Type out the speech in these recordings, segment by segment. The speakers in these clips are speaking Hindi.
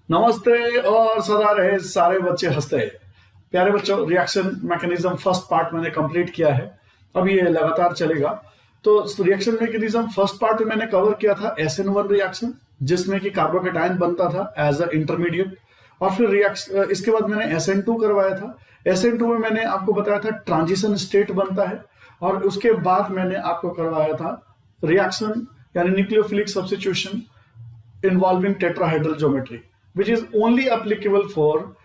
नमस्ते और सदा रहे सारे बच्चे हंसते। प्यारे बच्चों, रिएक्शन मैकेनिज्म फर्स्ट पार्ट मैंने कंप्लीट किया है। अब ये लगातार चलेगा। तो रिएक्शन मैकेनिज्म फर्स्ट पार्ट में मैंने कवर किया था SN1 रिएक्शन, जिसमें कि कार्बोकेटाइन बनता था एज अ इंटरमीडिएट। और फिर रिएक्शन इसके बाद मैंने SN2 करवाया था। SN2 में मैंने आपको बताया था ट्रांजिशन स्टेट बनता है। और उसके बाद मैंने आपको करवाया था रिएक्शन यानी nucleophilic substitution involving tetrahedral geometry, which is only applicable for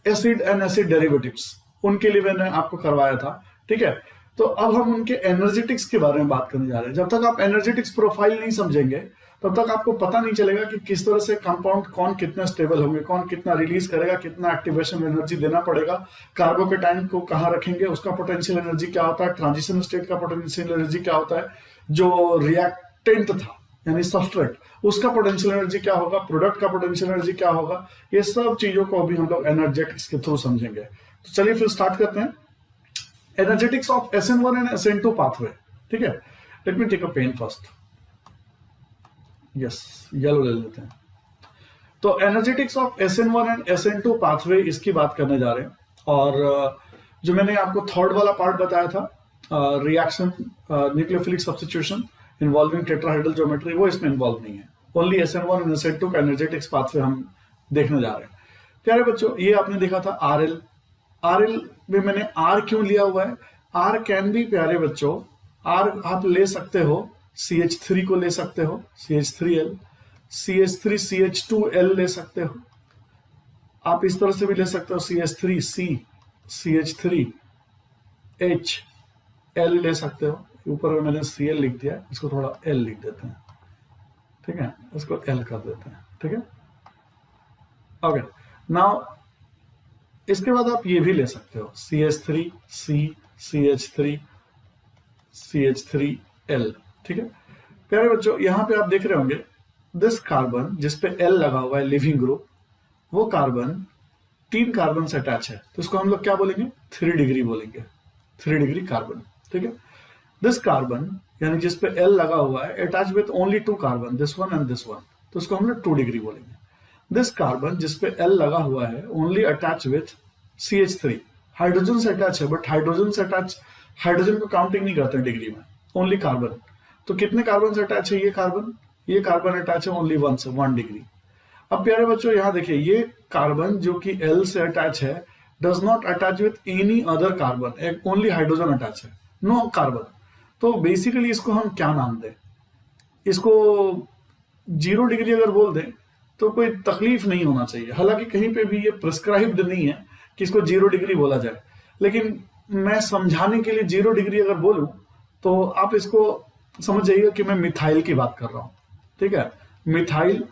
acid and acid derivatives। उनके लिए मैंने आपको करवाया था। ठीक है, तो अब हम उनके एनर्जेटिक्स के बारे में बात करने जा रहे हैं। जब तक आप एनर्जेटिक्स प्रोफाइल नहीं समझेंगे तब तक आपको पता नहीं चलेगा कि किस तरह से कंपाउंड कौन कितना स्टेबल होंगे, कौन कितना रिलीज करेगा, कितना एक्टिवेशन एनर्जी देना पड़ेगा, कार्बोकेटाइन को कहाँ रखेंगे, उसका पोटेंशियल एनर्जी क्या होता है, ट्रांजिशन स्टेट का पोटेंशियल एनर्जी क्या होता है, जो रिएक्टेंट था यानी सबस्ट्रेट उसका पोटेंशियल एनर्जी क्या होगा, प्रोडक्ट का पोटेंशियल एनर्जी क्या होगा। ये सब चीजों को अभी हम लोग एनर्जेटिक्स के थ्रू समझेंगे। तो चलिए फिर स्टार्ट करते हैं। Energetics of SN1 and SN2 pathway. ठीक है, let me take a pen first. Yes, yellow ले लेते हैं। तो energetics of SN1 and SN2 pathway इसकी बात करने जा रहे हैं। और जो मैंने आपको थर्ड वाला पार्ट बताया था, reaction nucleophilic substitution involving tetrahedral geometry, वो इसमें इन्वॉल्व नहीं है। ओनली SN1 एंड SN2 का एनर्जेटिक्स पाथवे हम देखने जा रहे हैं। प्यारे बच्चों, ये आपने देखा था RL में मैंने R क्यों लिया हुआ है? R कैन भी, प्यारे बच्चों, R आप ले सकते हो, CH3 को ले सकते हो, CH3L, CH3CH2L ले सकते हो। आप इस तरह से भी ले सकते हो, CH3C, CH3H, L ले सकते हो। ऊपर में मैंने Cl लिख दिया, इसको थोड़ा L लिख देते हैं। ठीक है, इसको L कर देते हैं। ठीक है, ओके। नाउ इसके बाद आप ये भी ले सकते हो, CH3C, CH3, CH3L। ठीक है प्यारे बच्चों, यहां पे आप देख रहे होंगे दिस कार्बन जिसपे L लगा हुआ है, लिविंग ग्रुप, वो कार्बन 3 कार्बन से अटैच है। तो इसको हम लोग क्या बोलेंगे? 3 डिग्री बोलेंगे, 3 डिग्री कार्बन। ठीक है, दिस कार्बन यानी जिसपे L लगा हुआ है attach with only 2 carbon, this one and this one, तो इसको हम लोग 2 डिग्री बोलेंगे। दिस कार्बन जिसपे L लगा हुआ है only attach with CH3, hydrogen से अटैच है, बट हाइड्रोजन से अटैच, हाइड्रोजन को काउंटिंग नहीं करते हैं डिग्री में, ओनली कार्बन। तो कितने कार्बन से अटैच है ये कार्बन अटैच है ओनली 1 से, 1 डिग्री। अब प्यारे बच्चों यहां देखिए, ये कार्बन जो कि L से अटैच है does not attach with any other carbon, only hydrogen attach है, नो कार्बन। तो बेसिकली इसको हम क्या नाम दें? इसको 0 डिग्री अगर बोल दें तो कोई तकलीफ नहीं होना चाहिए। हालांकि कहीं पे भी ये प्रिस्क्राइब्ड नहीं है कि इसको 0 डिग्री बोला जाए, लेकिन मैं समझाने के लिए 0 डिग्री अगर बोलूं तो आप इसको समझ जाइएगा कि मैं मिथाइल की बात कर रहा हूं। ठीक है, methyl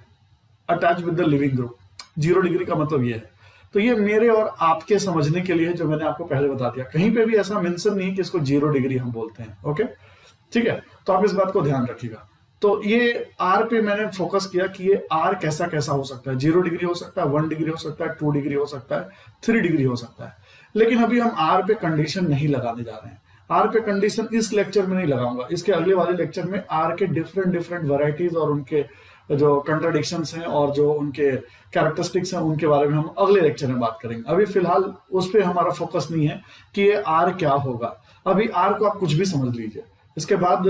attach with the leaving group, 0 degree का मतलब ये है। तो ये मेरे और आपके समझने के लिए जो मैंने आपको पहले बता दिया, कहीं पे भी ऐसा मेंशन नहीं कि इसको 0 डिग्री हम बोलते हैं। ओके, ठीक है, तो आप इस बात को ध्यान रखिएगा। तो ये R पे मैंने फोकस किया कि ये R कैसा कैसा हो सकता है, 0 डिग्री हो सकता है, 1 डिग्री हो सकता है, 2 डिग्री हो सकता है, 3 डिग्री हो सकता है। लेकिन अभी हम R पे कंडीशन नहीं लगाने जा रहे हैं। R पे कंडीशन इस लेक्चर में नहीं लगाऊंगा, इसके अगले वाले लेक्चर में R के डिफरेंट वैरायटीज और उनके जो कंट्राडिक्शंस हैं और जो उनके कैरेक्टरिस्टिक्स हैं उनके बारे में हम अगले लेक्चर में बात करेंगे। अभी फिलहाल उस पर हमारा फोकस नहीं है कि ये R क्या होगा। अभी R को आप कुछ भी समझ लीजिए, इसके बाद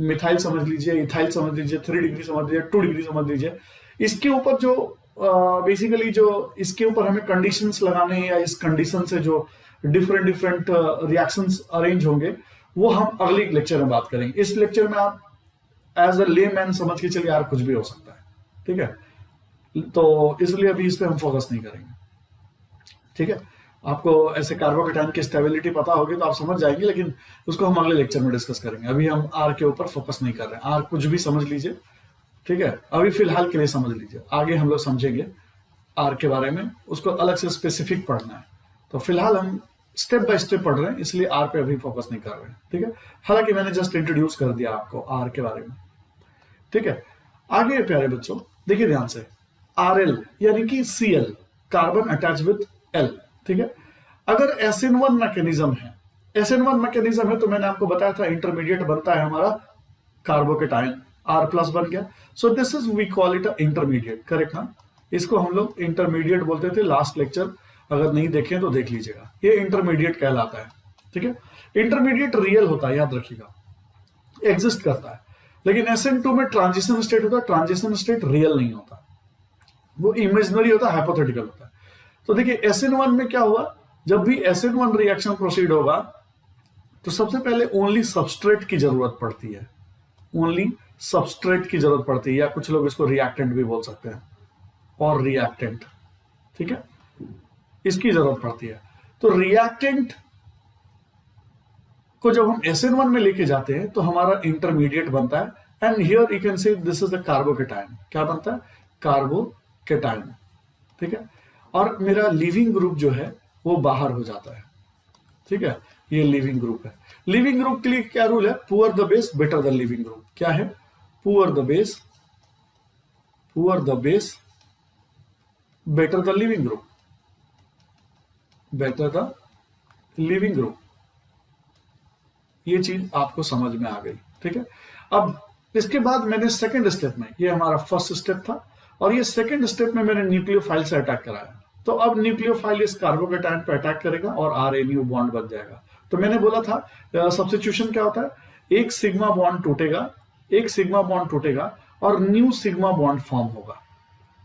मिथाइल समझ लीजिए, इथाइल समझ लीजिए, 3 डिग्री समझ लीजिए, 2 डिग्री समझ लीजिए। इसके ऊपर जो बेसिकली जो इसके ऊपर हमें कंडीशंस लगाने हैं या इस कंडीशन से जो डिफरेंट रिएक्शंस अरेंज होंगे वो हम अगले लेक्चर में बात करेंगे। इस लेक्चर में आप एज अ लेमैन समझ के चलिए यार कुछ भी हो सकता है। ठीक है, तो इसलिए अभी इस पे हम फोकस नहीं करेंगे। ठीक है, आपको ऐसे कार्बोकेटाइन की स्टेबिलिटी पता होगी तो आप समझ जाएंगे, लेकिन उसको हम अगले लेक्चर में डिस्कस करेंगे। अभी हम R के ऊपर फोकस नहीं कर रहे हैं। R कुछ भी समझ लीजिए, ठीक है, अभी फिलहाल के लिए समझ लीजिए, आगे हम लोग समझेंगे R के बारे में, उसको अलग से स्पेसिफिक पढ़ना है। तो फिलहाल हम स्टेप बाय स्टेप पढ़ रहे हैं, इसलिए R पे अभी फोकस नहीं कर रहे हैं। ठीक है, हालांकि मैंने जस्ट इंट्रोड्यूस कर दिया आपको R के बारे में। ठीक है, आगे प्यारे बच्चों देखिए ध्यान से, RL यानी कि Cl, carbon attach with L। ठीक है, अगर SN1 मैकेनिज्म है, SN1 मैकेनिज्म है तो मैंने आपको बताया था इंटरमीडिएट बनता है हमारा कार्बोकेटाइन, R+ बन गया। So this is we call it an intermediate, correct ना? इसको हम लोग इंटरमीडिएट बोलते थे। लास्ट लेक्चर अगर नहीं देखें तो देख लीजिएगा, ये इंटरमीडिएट कहलाता है। ठीक है, इंटरमीडिएट रियल होता है, याद रखिएगा, एग्जिस्ट करता है। लेकिन SN2 में ट्रांजिशन स्टेट होता है, ट्रांजिशन स्टेट रियल नहीं होता, वो इमेजिनरी होता है, हाइपोथेटिकल होता है। तो देखिए SN1 में क्या हुआ, जब भी SN1 रिएक्शन प्रोसीड होगा तो सबसे पहले ओनली सबस्ट्रेट की जरूरत पड़ती है, ओनली सबस्ट्रेट की जरूरत पड़ती है, या कुछ लोग इसको रिएक्टेंट भी बोल सकते हैं, और रिएक्टेंट, ठीक है, इसकी जरूरत पड़ती है। तो रिएक्टेंट को जब हम SN1 में लेके जाते हैं तो हमारा इंटरमीडिएट बनता है, and here you can say this is the carbocation. क्या बनता है, कार्बोकेटायन, ठीक है। और मेरा लीविंग ग्रुप जो है वो बाहर हो जाता है, ठीक है, ये लीविंग ग्रुप है। लीविंग ग्रुप के लिए क्या रूल है, poor the base better the leaving group. क्या है, poor the base better the leaving group, better the leaving group. ये चीज आपको समझ में आ गई, ठीक है। अब इसके बाद मैंने सेकंड स्टेप में, ये हमारा फर्स्ट स्टेप था, और ये सेकंड स्टेप में मैंने न्यूक्लियोफाइल से अटैक कराया। तो अब न्यूक्लियोफाइल इस कार्बोकेटायन पे अटैक करेगा और RNU बॉन्ड बन जाएगा। तो मैंने बोला था सब्स्टिट्यूशन क्या होता है, एक सिग्मा बॉन्ड टूटेगा, एक सिग्मा बॉन्ड टूटेगा और न्यू सिग्मा बॉन्ड फॉर्म होगा,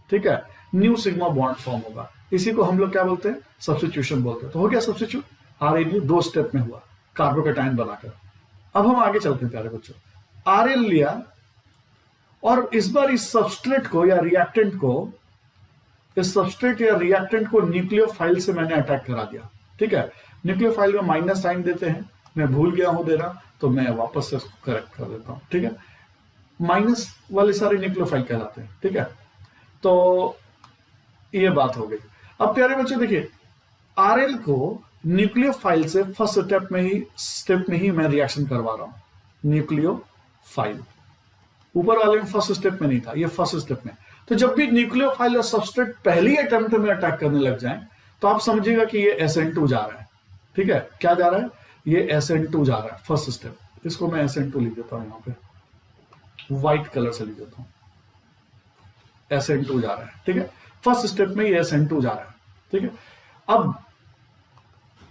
ठीक है, न्यू सिग्मा बॉन्ड फॉर्म होगा। इसी को हम लोग क्या बोलते हैं, सब्स्टिट्यूशन बोलते हैं। तो हो गया सब्स्टिट्यूट, RNU 2 स्टेप में हुआ कार्बोकेटायन बनाकर। अब हम आगे चलते हैं प्यारे बच्चों, RL लिया और इस बार इस सबस्ट्रेट को या रिएक्टेंट को, इस सबस्ट्रेट या रिएक्टेंट को न्यूक्लियोफाइल से मैंने अटैक करा दिया, ठीक है। न्यूक्लियोफाइल में माइनस साइन देते हैं, मैं भूल गया हूं देना, तो मैं वापस से इसको करेक्ट कर देता हूं, ठीक है। माइनस वाले सारे न्यूक्लियोफाइल कहलाते हैं, ठीक है। तो ये बात हो गई। अब प्यारे बच्चों देखिए, RL को न्यूक्लियोफाइल से फर्स्ट स्टेप में ही मैं रिएक्शन करवा रहा हूं, न्यूक्लियोफाइल। ऊपर वाले में फर्स्ट स्टेप में नहीं था, ये फर्स्ट स्टेप में। तो जब भी न्यूक्लियोफाइल और सबस्ट्रेट पहली अटेम्प्ट में अटैक करने लग जाएं तो आप समझिएगा कि ये SN2 जा रहा है, ठीक है। क्या जा रहा है, ये SN2 जा रहा है, फर्स्ट स्टेप। इसको मैं SN2 लिख देता हूं, यहां पे व्हाइट कलर से लिख देता हूं, SN2 जा रहा है, ठीक है। फर्स्ट स्टेप में ये SN2 जा रहा है, ठीक है। अब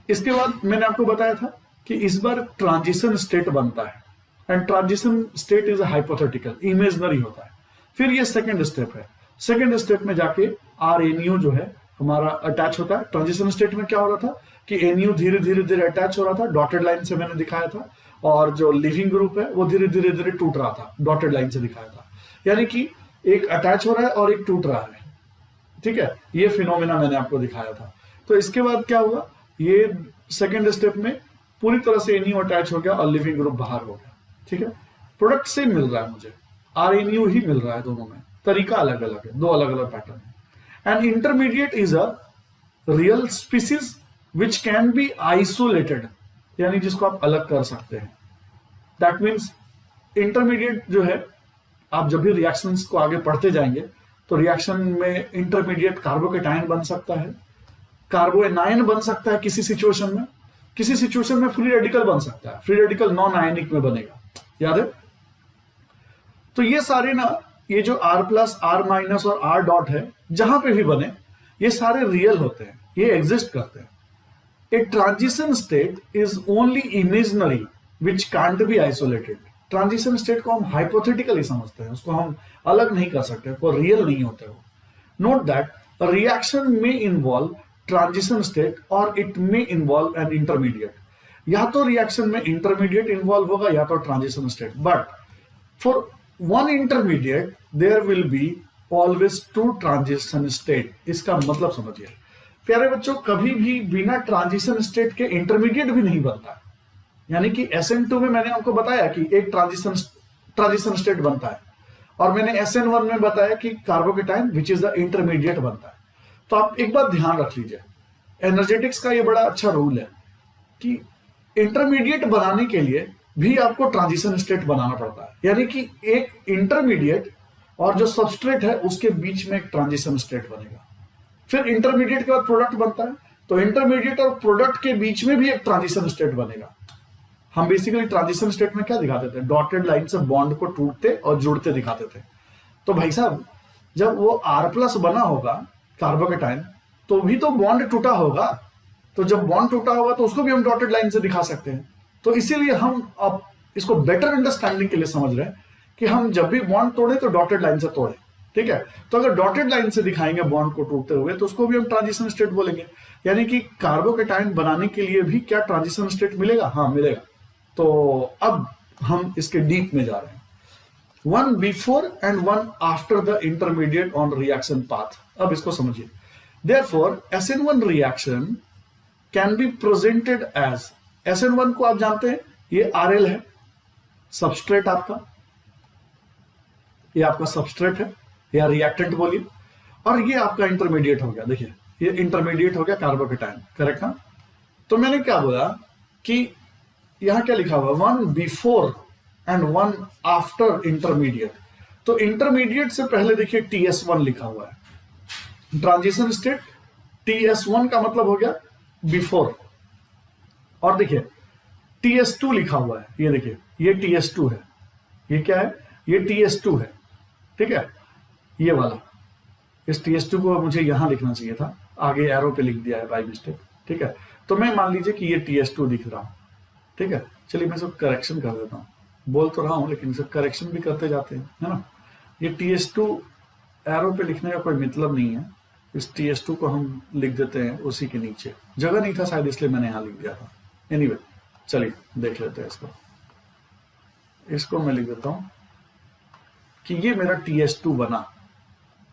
इसके बाद मैंने आपको बताया था कि इस बार ट्रांजिशन स्टेट बनता है, and transition state is hypothetical, imaginary होता है। फिर ये सेकंड स्टेप है, सेकंड स्टेप में जाके RNU जो है हमारा अटैच होता है। ट्रांजिशन स्टेट में क्या हो रहा था कि NU धीरे धीरे अटैच हो रहा था, डॉटेड लाइन से मैंने दिखाया था, और जो लिविंग ग्रुप है वो धीरे धीरे टूट रहा था, डॉटेड लाइन से दिखाया था। यानी कि एक अटैच हो रहा है और एक टूट रहा है, ठीक है, ये फिनोमेना मैंने आपको दिखाया था। तो इसके बाद क्या हुआ, ये सेकेंड स्टेप में पूरी तरह से NU अटैच हो गया और लिविंग ग्रुप बाहर हो गया, ठीक है। प्रोडक्ट सेम मिल रहा है मुझे, RNU ही मिल रहा है, दोनों में तरीका अलग अलग है, दो अलग अलग पैटर्न है। And intermediate is a real species which can be isolated, यानी जिसको आप अलग कर सकते हैं। दैट मीन्स इंटरमीडिएट जो है, आप जब भी रिएक्शंस को आगे पढ़ते जाएंगे तो रिएक्शन में इंटरमीडिएट कार्बोकेटायन बन सकता है, कार्बोएनायन बन सकता है किसी सिचुएशन में, किसी सिचुएशन में फ्री रेडिकल बन सकता है, फ्री रेडिकल नॉन आयनिक में बनेगा, याद है। तो ये सारे ना, ये जो R+, R- और R डॉट है, जहां पे भी बने, ये सारे रियल होते हैं, ये एग्जिस्ट करते हैं। A transition state is only imaginary which can't be isolated. Transition state को हम हाइपोथेटिकली समझते हैं, उसको हम अलग नहीं कर सकते, वो रियल नहीं होते हो। नोट दैट रिएक्शन में इन्वॉल्व ट्रांजिशन स्टेट और इट में इन्वॉल्व एन इंटरमीडिएट। या तो रिएक्शन में इंटरमीडिएट इन्वॉल्व होगा या तो transition state, but for one intermediate there will be always 2 transition state. इसका मतलब समझिए प्यारे बच्चों, कभी भी बिना ट्रांजिशन स्टेट के इंटरमीडिएट भी नहीं बनता। यानी कि SN2 में मैंने आपको बताया कि एक ट्रांजिशन स्टेट बनता है, और मैंने SN1 में बताया कि carbocation which is the intermediate बनता है। तो आप एक बात ध्यान रख लीजिए, एनर्जेटिक्स का ये बड़ा अच्छा रूल है कि इंटरमीडिएट बनाने के लिए भी आपको ट्रांजिशन स्टेट बनाना पड़ता है। यानी कि एक इंटरमीडिएट और जो सबस्ट्रेट है उसके बीच में एक ट्रांजिशन स्टेट बनेगा, फिर इंटरमीडिएट के बाद प्रोडक्ट बनता है, तो इंटरमीडिएट और प्रोडक्ट के बीच में भी एक ट्रांजिशन स्टेट बनेगा। हम बेसिकली ट्रांजिशन स्टेट में क्या दिखाते थे, डॉटेड लाइन से बॉन्ड को टूटते और जुड़ते दिखाते थे। तो भाई साहब, जब वो R+ बना होगा कार्बोकेटाइन, तो भी तो बॉन्ड टूटा होगा। तो जब बॉन्ड टूटा होगा तो उसको भी हम डॉटेड लाइन से दिखा सकते हैं। तो इसीलिए हम अब इसको बेटर अंडरस्टैंडिंग के लिए समझ रहे हैं कि हम जब भी बॉन्ड तोड़े तो डॉटेड लाइन से तोड़े, ठीक है। तो अगर डॉटेड लाइन से दिखाएंगे बॉन्ड को टूटते हुए तो उसको भी हम ट्रांजिशन स्टेट बोलेंगे। यानी कि कार्बोकेटाइन बनाने के लिए भी क्या ट्रांजिशन स्टेट मिलेगा? हाँ, मिलेगा। तो अब हम इसके डीप में जा रहे हैं। One before and one after the intermediate on reaction path. अब इसको समझिए। Therefore SN1 reaction can be presented as, SN1 को आप जानते हैं, ये RL है, सबस्ट्रेट आपका, ये आपका सबस्ट्रेट है या रिएक्टेंट बोलिए, और ये आपका इंटरमीडिएट हो गया। देखिए ये इंटरमीडिएट हो गया कार्बोकेटाइन, करेक्ट ना। तो मैंने क्या बोला कि यहां क्या लिखा हुआ, one before and one after intermediate. तो इंटरमीडिएट से पहले देखिए TS1 लिखा हुआ है, ट्रांजिशन स्टेट TS1 का मतलब हो गया बिफोर। और देखिए TS2 लिखा हुआ है, ये देखिए ये TS2 है, ये क्या है, ये TS2 है, ठीक है, ये वाला। इस TS2 को मुझे यहां लिखना चाहिए था, आगे एरो पे लिख दिया है बाय मिस्टेक, ठीक है। तो मैं मान लीजिए कि ये TS2 दिख रहा हूं, ठीक है। चलिए मैं इसको करेक्शन कर देता हूं, बोल तो रहा हूं लेकिन इसे करेक्शन भी करते जाते हैं, है ना। ये TS2 एरो पे लिखने का कोई मतलब नहीं है, इस TS2 को हम लिख देते हैं उसी के नीचे, जगह नहीं था शायद इसलिए मैंने यहां लिख दिया था। एनीवे चलिए देख लेते हैं इसको मैं लिख देता हूं कि ये मेरा TS2 बना,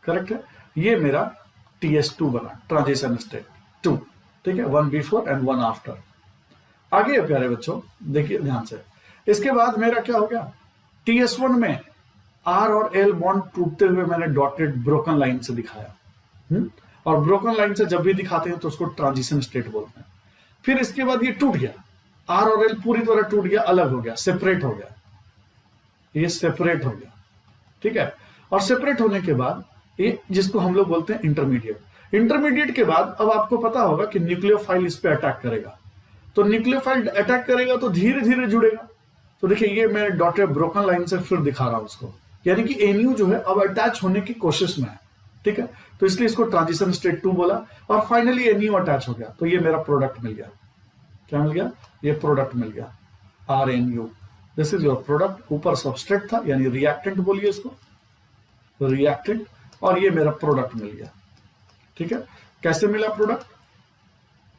करेक्ट है, ये मेरा TS2 बना, ट्रांजिशन स्टेट 2, ठीक है, one before and one after. आगे प्यारे बच्चों देखिए ध्यान से, इसके बाद मेरा क्या हो गया, TS1 में R और L बॉन्ड टूटते हुए मैंने डॉटेड ब्रोकन लाइन से दिखाया, और ब्रोकन लाइन से जब भी दिखाते हैं तो उसको ट्रांजिशन स्टेट बोलते हैं। फिर इसके बाद ये टूट गया, R और L पूरी तरह टूट गया, अलग हो गया, सेपरेट हो गया, ये सेपरेट हो गया, ठीक है। और सेपरेट होने के बाद ये जिसको हम लोग बोलते हैं इंटरमीडिएट। इंटरमीडिएट के बाद अब आपको पता होगा कि न्यूक्लियोफाइल इस पे अटैक करेगा, तो न्यूक्लियोफाइल अटैक करेगा तो धीरे धीरे जुड़ेगा। तो देखिए ये मैं डॉटेड ब्रोकन लाइन से फिर दिखा रहा हूं उसको, यानी कि NU जो है अब अटैच होने की कोशिश में है, ठीक है। तो इसलिए इसको ट्रांजिशन स्टेट 2 बोला, और फाइनली NU अटैच हो गया, तो ये मेरा प्रोडक्ट मिल गया। क्या मिल गया? ये प्रोडक्ट मिल गया, RNU। This is your product. ऊपर सबस्ट्रेट था यानी रिएक्टेंट बोलिए इसको, रिएक्टेंट, और ये मेरा प्रोडक्ट मिल गया, ठीक है। कैसे मिला product?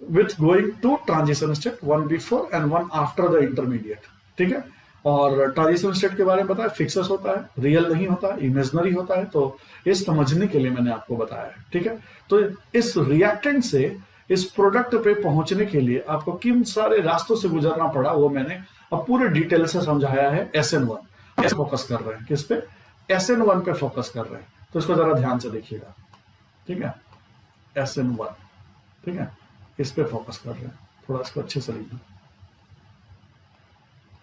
With going to transition state, one before and one after the intermediate, ठीक है। और ट्रांजिशन स्टेट के बारे में बताया, फिक्सस होता है, रियल नहीं होता, इमेजिनरी होता है। तो ये समझने के लिए मैंने आपको बताया है, ठीक है। तो इस रिएक्टेंट से इस प्रोडक्ट पे पहुंचने के लिए आपको किन सारे रास्तों से गुजरना पड़ा वो मैंने अब पूरे डिटेल से समझाया है। SN1 फोकस कर रहे हैं, किस पे? SN1 पे फोकस कर रहे हैं, तो इसको जरा ध्यान से देखिएगा, ठीक है। SN1, ठीक है, इस पे फोकस कर रहे हैं, थोड़ा इसको अच्छे से लिखना।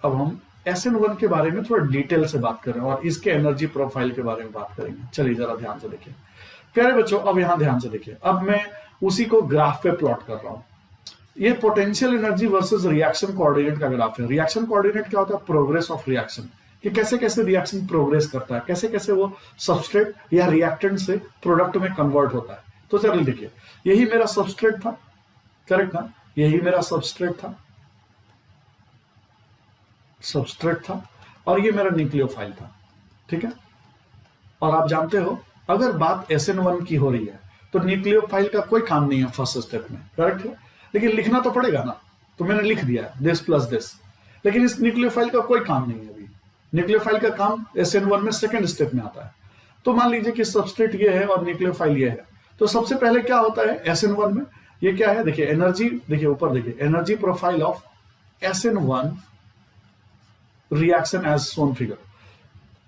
अब हम SN1 के बारे में थोड़ा डिटेल से बात कर रहे हैं और इसके एनर्जी प्रोफाइल के बारे में बात करेंगे। चलिए जरा ध्यान से देखिए प्यारे बच्चों, अब यहां ध्यान से देखिए। अब मैं उसी को ग्राफ पे प्लॉट कर रहा हूं। ये potential energy versus reaction coordinate का ग्राफ है। रिएक्शन कोऑर्डिनेट क्या होता है? प्रोग्रेस ऑफ रिएक्शन, कि कैसे कैसे रिएक्शन प्रोग्रेस करता है, कैसे कैसे वो सबस्ट्रेट या रिएक्टेंट से प्रोडक्ट में कन्वर्ट होता है। तो चलिए देखिए, यही मेरा सबस्ट्रेट था, करेक्ट ना, यही मेरा सबस्ट्रेट था और ये मेरा न्यूक्लियोफाइल था, ठीक है। और आप जानते हो अगर बात SN1 की हो रही है तो न्यूक्लियोफाइल का कोई काम नहीं है फर्स्ट स्टेप में, करेक्ट है, लेकिन लिखना तो पड़ेगा ना, तो मैंने लिख दिया दिस प्लस दिस, लेकिन इस न्यूक्लियोफाइल का कोई काम नहीं है अभी। न्यूक्लियोफाइल का काम SN1 में सेकंड स्टेप में आता है। तो मान लीजिए कि सबस्ट्रेट ये है और न्यूक्लियोफाइल ये है, तो सबसे पहले क्या होता है SN1 में? ये क्या है? देखिए एनर्जी, देखिए ऊपर देखिए, energy profile of SN1 reaction as shown figure.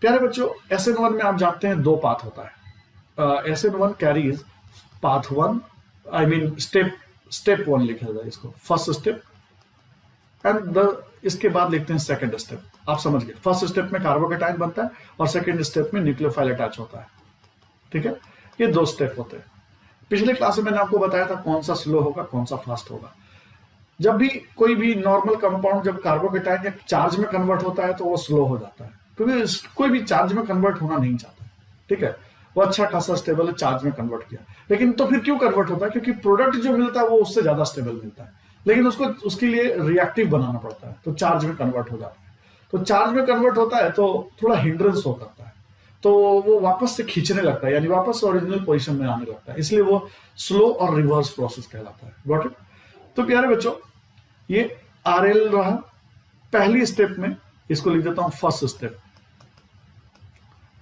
प्यारे बच्चों, SN1 में आप जानते हैं दो पाथ होता है। SN1 carries path 1, I mean step 1 लिखा जाए इसको, फर्स्ट स्टेप, एंड इसके बाद लिखते हैं सेकंड स्टेप। आप समझ गए, फर्स्ट स्टेप में कार्बोकेटाइन बनता है और सेकंड स्टेप में न्यूक्लियोफाइल अटैच होता है, ठीक है। ये दो स्टेप होते हैं। पिछले क्लास में मैंने आपको बताया था कौन सा स्लो होगा कौन सा फास्ट होगा। जब भी कोई भी नॉर्मल कंपाउंड जब कार्बोकेटाइन या चार्ज में कन्वर्ट होता है तो वो स्लो हो जाता है, क्योंकि कोई भी चार्ज में कन्वर्ट होना नहीं चाहता, ठीक है। वो अच्छा खासा स्टेबल है, चार्ज में कन्वर्ट किया। लेकिन तो फिर क्यों कन्वर्ट होता है? क्योंकि प्रोडक्ट जो मिलता है वो उससे ज्यादा स्टेबल मिलता है, लेकिन उसको उसके लिए रिएक्टिव बनाना पड़ता है, तो चार्ज में कन्वर्ट हो जाता है। तो चार्ज में कन्वर्ट होता है तो थोड़ा हिंड्रेंस हो करता है, तो वो वापस से खींचने लगता है, यानी वापस ओरिजिनल पोजीशन में आने लगता है, इसलिए वो स्लो और रिवर्स प्रोसेस कहलाता है। Got it? तो प्यारे बच्चों, ये आरएल रहा पहली स्टेप में, इसको लिख देता हूं फर्स्ट स्टेप।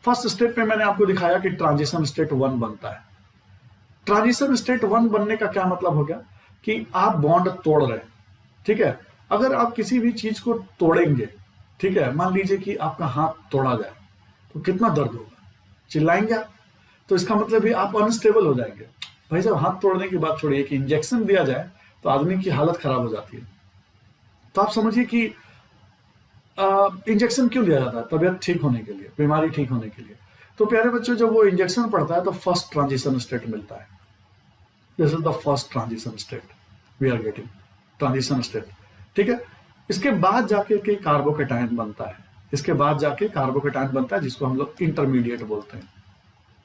फर्स्ट स्टेप में मैंने आपको दिखाया कि ट्रांजिशन स्टेट 1 बनता है। ट्रांजिशन स्टेट 1 बनने का क्या मतलब हो गया कि आप बॉन्ड तोड़ रहे हैं, ठीक है। अगर आप किसी भी चीज को तोड़ेंगे, ठीक है, मान लीजिए कि आपका हाथ तोड़ा जाए तो कितना दर्द होगा, चिल्लाएंगे आप। तो इसका मतलब भी आप अनस्टेबल हो जाएंगे। भाई साहब, हाथ तोड़ने की बात छोड़िए कि इंजेक्शन दिया जाए तो आदमी की हालत खराब हो जाती है। तो आप समझिए कि इंजेक्शन क्यों दिया जाता है? तबियत ठीक होने के लिए, बीमारी ठीक होने के लिए। तो प्यारे बच्चों, जब वो इंजेक्शन पड़ता है तो फर्स्ट ट्रांजिशन स्टेट मिलता है। This is the first transition state we are getting, transition state, ठीक है। इसके बाद जाके के कार्बोकेटायन बनता है, इसके बाद जाके कार्बोकेटायन बनता है, जिसको हम लोग इंटरमीडिएट बोलते हैं।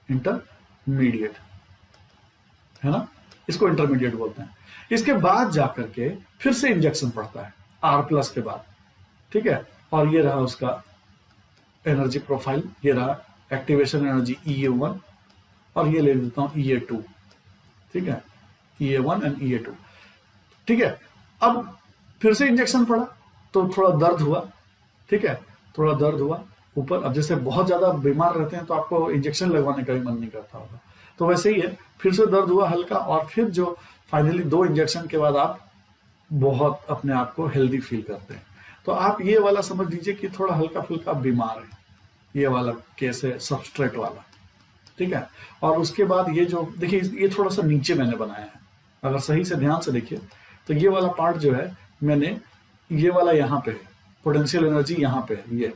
इंटरमीडिएट है ना, इसको इंटरमीडिएट बोलते हैं। इसके बाद जाकर के फिर से इंजेक्शन पड़ता है R+ के बाद, ठीक है। और ये रहा उसका एनर्जी प्रोफाइल, ये रहा एक्टिवेशन एनर्जी EA1, और ये ले लेता हूं EA2, ठीक है, EA1 एंड EA2, ठीक है। अब फिर से इंजेक्शन पड़ा तो थोड़ा दर्द हुआ, ठीक है, थोड़ा दर्द हुआ ऊपर। अब जैसे बहुत ज्यादा बीमार रहते हैं तो आपको इंजेक्शन लगवाने का भी मन नहीं करता होगा, तो वैसे ही है, फिर से दर्द हुआ हल्का, और फिर जो फाइनली 2 इंजेक्शन के बाद आप बहुत अपने आप को हेल्दी फील करते हैं। तो आप ये वाला समझ लीजिए कि थोड़ा हल्का फुल्का बीमार है, ये वाला केस है सबस्ट्रेट वाला, ठीक है। और उसके बाद ये जो देखिए, ये थोड़ा सा नीचे मैंने बनाया है, अगर सही से ध्यान से देखिए तो ये वाला पार्ट जो है मैंने, ये वाला यहाँ पे है, पोटेंशियल एनर्जी यहाँ पे है ये,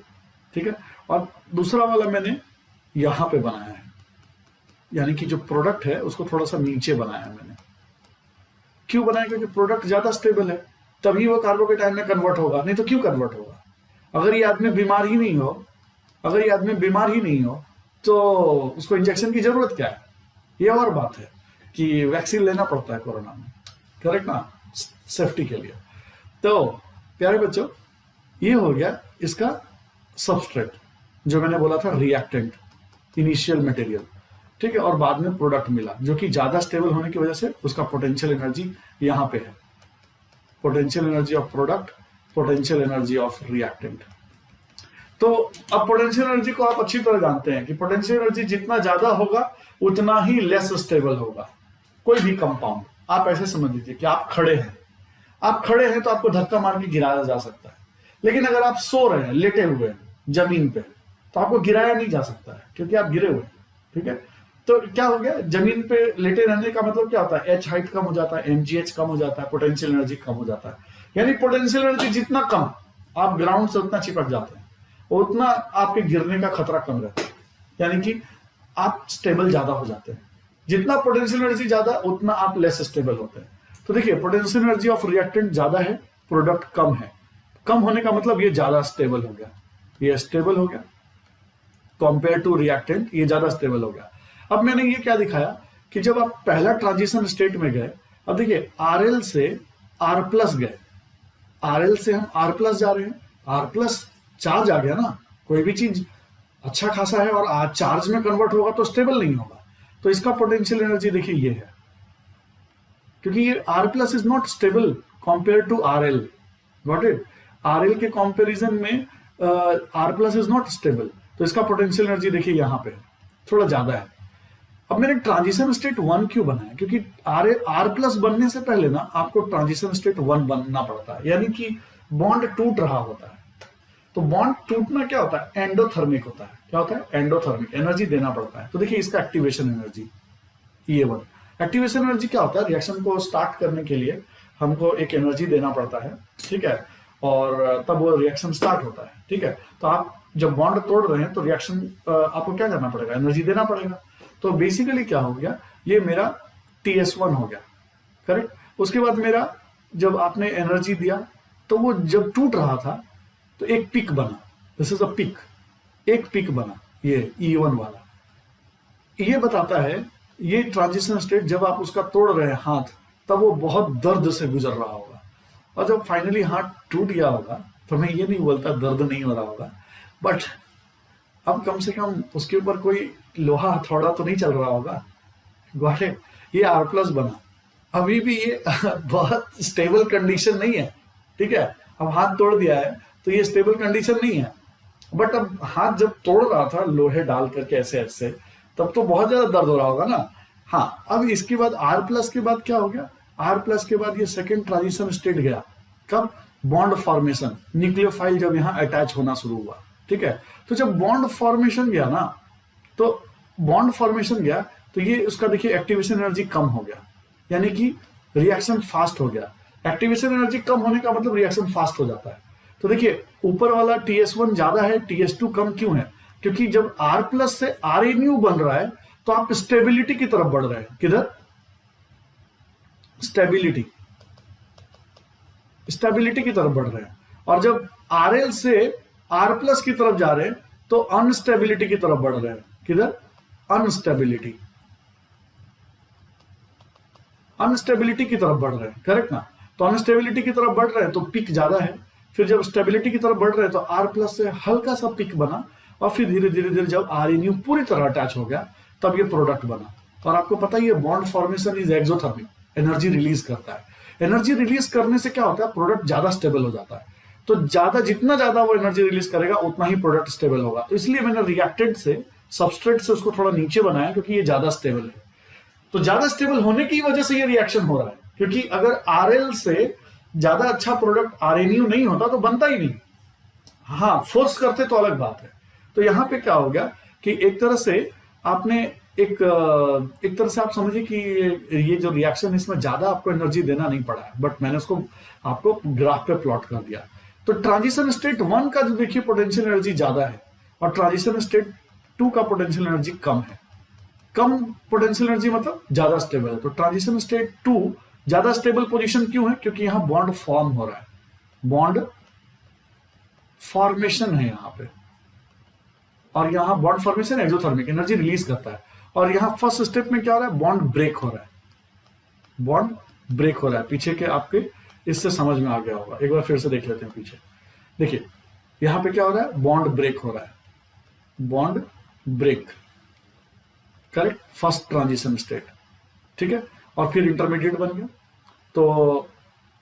ठीक है। और दूसरा वाला मैंने यहाँ पे बनाया है, यानी कि जो प्रोडक्ट है उसको थोड़ा सा नीचे बनाया है मैंने। क्यों बनाया? क्योंकि प्रोडक्ट ज्यादा स्टेबल है, तभी वो कार्बोकेटायन में कन्वर्ट होगा, नहीं तो क्यों कन्वर्ट होगा? अगर ये आदमी बीमार ही नहीं हो, अगर ये आदमी बीमार ही नहीं हो तो उसको इंजेक्शन की जरूरत क्या है? ये और बात है कि वैक्सीन लेना पड़ता है कोरोना में, करेक्ट ना, सेफ्टी के लिए। तो प्यारे बच्चों, ये हो गया इसका सबस्ट्रेट, जो मैंने बोला था रिएक्टेंट, इनिशियल मटेरियल, ठीक है। और बाद में प्रोडक्ट मिला जो कि ज्यादा स्टेबल होने की वजह से उसका पोटेंशियल एनर्जी यहाँ पे है, potential energy of product, potential energy of reactant. तो अब पोटेंशियल एनर्जी को आप अच्छी तरह जानते हैं कि पोटेंशियल एनर्जी जितना ज्यादा होगा उतना ही लेस स्टेबल होगा कोई भी कंपाउंड। आप ऐसे समझ लीजिए कि आप खड़े हैं, आप खड़े हैं तो आपको धक्का मार के गिराया जा सकता है, लेकिन अगर आप सो रहे हैं, लेटे हुए हैं जमीन पे, तो आपको गिराया नहीं जा सकता है क्योंकि आप गिरे हुए हैं, ठीक है। तो क्या हो गया, जमीन पे लेटे रहने का मतलब क्या होता है? H हाइट कम हो जाता है, mgh कम हो जाता है, पोटेंशियल एनर्जी कम हो जाता है। यानी पोटेंशियल एनर्जी जितना कम, आप ग्राउंड से उतना चिपक जाते हैं, उतना आपके गिरने का खतरा कम रहता है, यानी कि आप स्टेबल ज्यादा हो जाते हैं। जितना पोटेंशियल एनर्जी ज्यादा, उतना आप लेस स्टेबल होते हैं। तो देखिए, पोटेंशियल एनर्जी ऑफ रिएक्टेंट ज्यादा है, प्रोडक्ट कम है। कम होने का मतलब ये ज्यादा स्टेबल हो गया, ये स्टेबल हो गया कंपेयर टू रिएक्टेंट, ये ज्यादा स्टेबल हो गया। अब मैंने ये क्या दिखाया कि जब आप पहला ट्रांजिशन स्टेट में गए, अब देखिए RL से R+ गए, RL से हम R+ जा रहे हैं, R+ चार्ज आ गया ना, कोई भी चीज अच्छा खासा है और चार्ज में कन्वर्ट होगा तो स्टेबल नहीं होगा। तो इसका पोटेंशियल एनर्जी देखिए ये है, क्योंकि ये R+ is not stable compare to RL, got it. RL के कंपैरिजन में R+ इज नॉट स्टेबल, तो इसका पोटेंशियल एनर्जी देखिए यहाँ पे थोड़ा ज्यादा है। अब मैंने ट्रांजिशन स्टेट 1 क्यों बनाया? क्योंकि R+ बनने से पहले ना आपको ट्रांजिशन स्टेट 1 बनना पड़ता है, यानी कि बॉन्ड टूट रहा होता है। तो बॉन्ड टूटना क्या होता है? एंडोथर्मिक होता है। क्या होता है? एंडोथर्मिक, एनर्जी देना पड़ता है। तो देखिए इसका activation energy EA1, activation energy क्या होता है? रिएक्शन को स्टार्ट करने के लिए हमको एक एनर्जी देना पड़ता है, ठीक है, और तब वो रिएक्शन स्टार्ट होता है, ठीक है। तो आप जब बॉन्ड तोड़ रहे हैं तो रिएक्शन आपको क्या करना पड़ेगा? एनर्जी देना पड़ेगा। तो बेसिकली क्या हो गया, ये मेरा TS1 हो गया, करेक्ट। उसके बाद मेरा जब आपने एनर्जी दिया तो वो जब टूट रहा था तो एक पिक बना, दिस इज अ पिक, एक पिक बना, ये E1 वाला, ये बताता है, ये ट्रांजिशन स्टेट जब आप उसका तोड़ रहे हैं हाथ, तब वो बहुत दर्द से गुजर रहा होगा, और जब फाइनली हाथ टूट गया होगा, तो मैं ये नहीं बोलता दर्द नहीं हो रहा होगा, बट अब कम से कम उसके ऊपर कोई लोहा हथौड़ा तो नहीं चल रहा होगा। Got it? ये R+ बना। अभी भी ये बहुत स्टेबल कंडीशन नहीं है, ठीक है। अब हाथ तोड़ दिया है तो ये स्टेबल कंडीशन नहीं है, बट अब हाथ जब तोड़ रहा था लोहे डाल करके ऐसे ऐसे, तब तो बहुत ज्यादा दर्द हो रहा होगा ना। हाँ, अब इसके बाद R+ के बाद क्या हो गया? R+ के बाद ये सेकेंड ट्रांजिशन स्टेट गया। कब? बॉन्ड फॉर्मेशन, न्यूक्लियोफाइल जब यहाँ अटैच होना शुरू हुआ, ठीक है। तो जब बॉन्ड फॉर्मेशन गया ना, तो बॉन्ड फॉर्मेशन गया तो ये उसका देखिए एक्टिवेशन एनर्जी कम हो गया, यानी कि रिएक्शन फास्ट हो गया। एक्टिवेशन एनर्जी कम होने का मतलब रिएक्शन फास्ट हो जाता है। तो देखिए ऊपर वाला TS1 ज्यादा है, TS2 कम क्यों है? क्योंकि जब R+ से RNU बन रहा है तो आप स्टेबिलिटी की तरफ बढ़ रहे हैं। किधर? स्टेबिलिटी, स्टेबिलिटी की तरफ बढ़ रहे हैं। और जब RL से R+ की तरफ जा रहे हैं तो अनस्टेबिलिटी की तरफ बढ़ रहे हैं। किधर? अनस्टेबिलिटी, अनस्टेबिलिटी की तरफ बढ़ रहे हैं, करेक्ट ना। तो अनस्टेबिलिटी की तरफ बढ़ रहे हैं तो पिक ज्यादा है, फिर जब स्टेबिलिटी की तरफ बढ़ रहे हैं तो R+ से हल्का सा पिक बना, और फिर धीरे धीरे धीरे जब RNU पूरी तरह अटैच हो गया तब ये प्रोडक्ट बना। और आपको पता ही है bond formation is exothermic, energy release करता है। एनर्जी रिलीज करने से क्या होता है? प्रोडक्ट ज्यादा स्टेबल हो जाता है। तो जितना ज्यादा वो एनर्जी रिलीज करेगा उतना ही प्रोडक्ट स्टेबल होगा। तो इसलिए मैंने रिएक्टेंट से, सबस्ट्रेट से उसको थोड़ा नीचे बनाया, क्योंकि ये ज्यादा स्टेबल है। तो ज्यादा स्टेबल होने की वजह से ये रिएक्शन हो रहा है, क्योंकि अगर RL से ज्यादा अच्छा प्रोडक्ट RNU नहीं होता तो बनता ही नहीं। हाँ, फोर्स करते तो अलग बात है। तो यहां पे क्या हो गया कि एक तरह से आपने एक तरह से आप समझिए कि ये जो रिएक्शन, इसमें ज्यादा आपको एनर्जी देना नहीं पड़ा है, बट मैंने उसको आपको ग्राफ पे प्लॉट कर दिया। तो ट्रांजिशन स्टेट 1 का जो देखिए पोटेंशियल एनर्जी ज्यादा है, और ट्रांजिशन स्टेट 2 का पोटेंशियल एनर्जी कम है। कम पोटेंशियल एनर्जी मतलब ज्यादा स्टेबल है। तो ट्रांजिशन स्टेट 2 ज्यादा स्टेबल पोजीशन क्यों है? क्योंकि यहां बॉन्ड फॉर्म हो रहा है, बॉन्ड फॉर्मेशन है यहां पे, और यहां bond formation exothermic, energy release करता है। और यहां फर्स्ट स्टेप में क्या हो रहा है? बॉन्ड ब्रेक हो रहा है, बॉन्ड ब्रेक हो रहा है। पीछे के आपके इससे समझ में आ गया होगा, एक बार फिर से देख लेते हैं पीछे। देखिए यहां पे क्या हो रहा है? बॉन्ड ब्रेक हो रहा है, bond break, correct, first transition state, ठीक है। और फिर इंटरमीडिएट बन गया। तो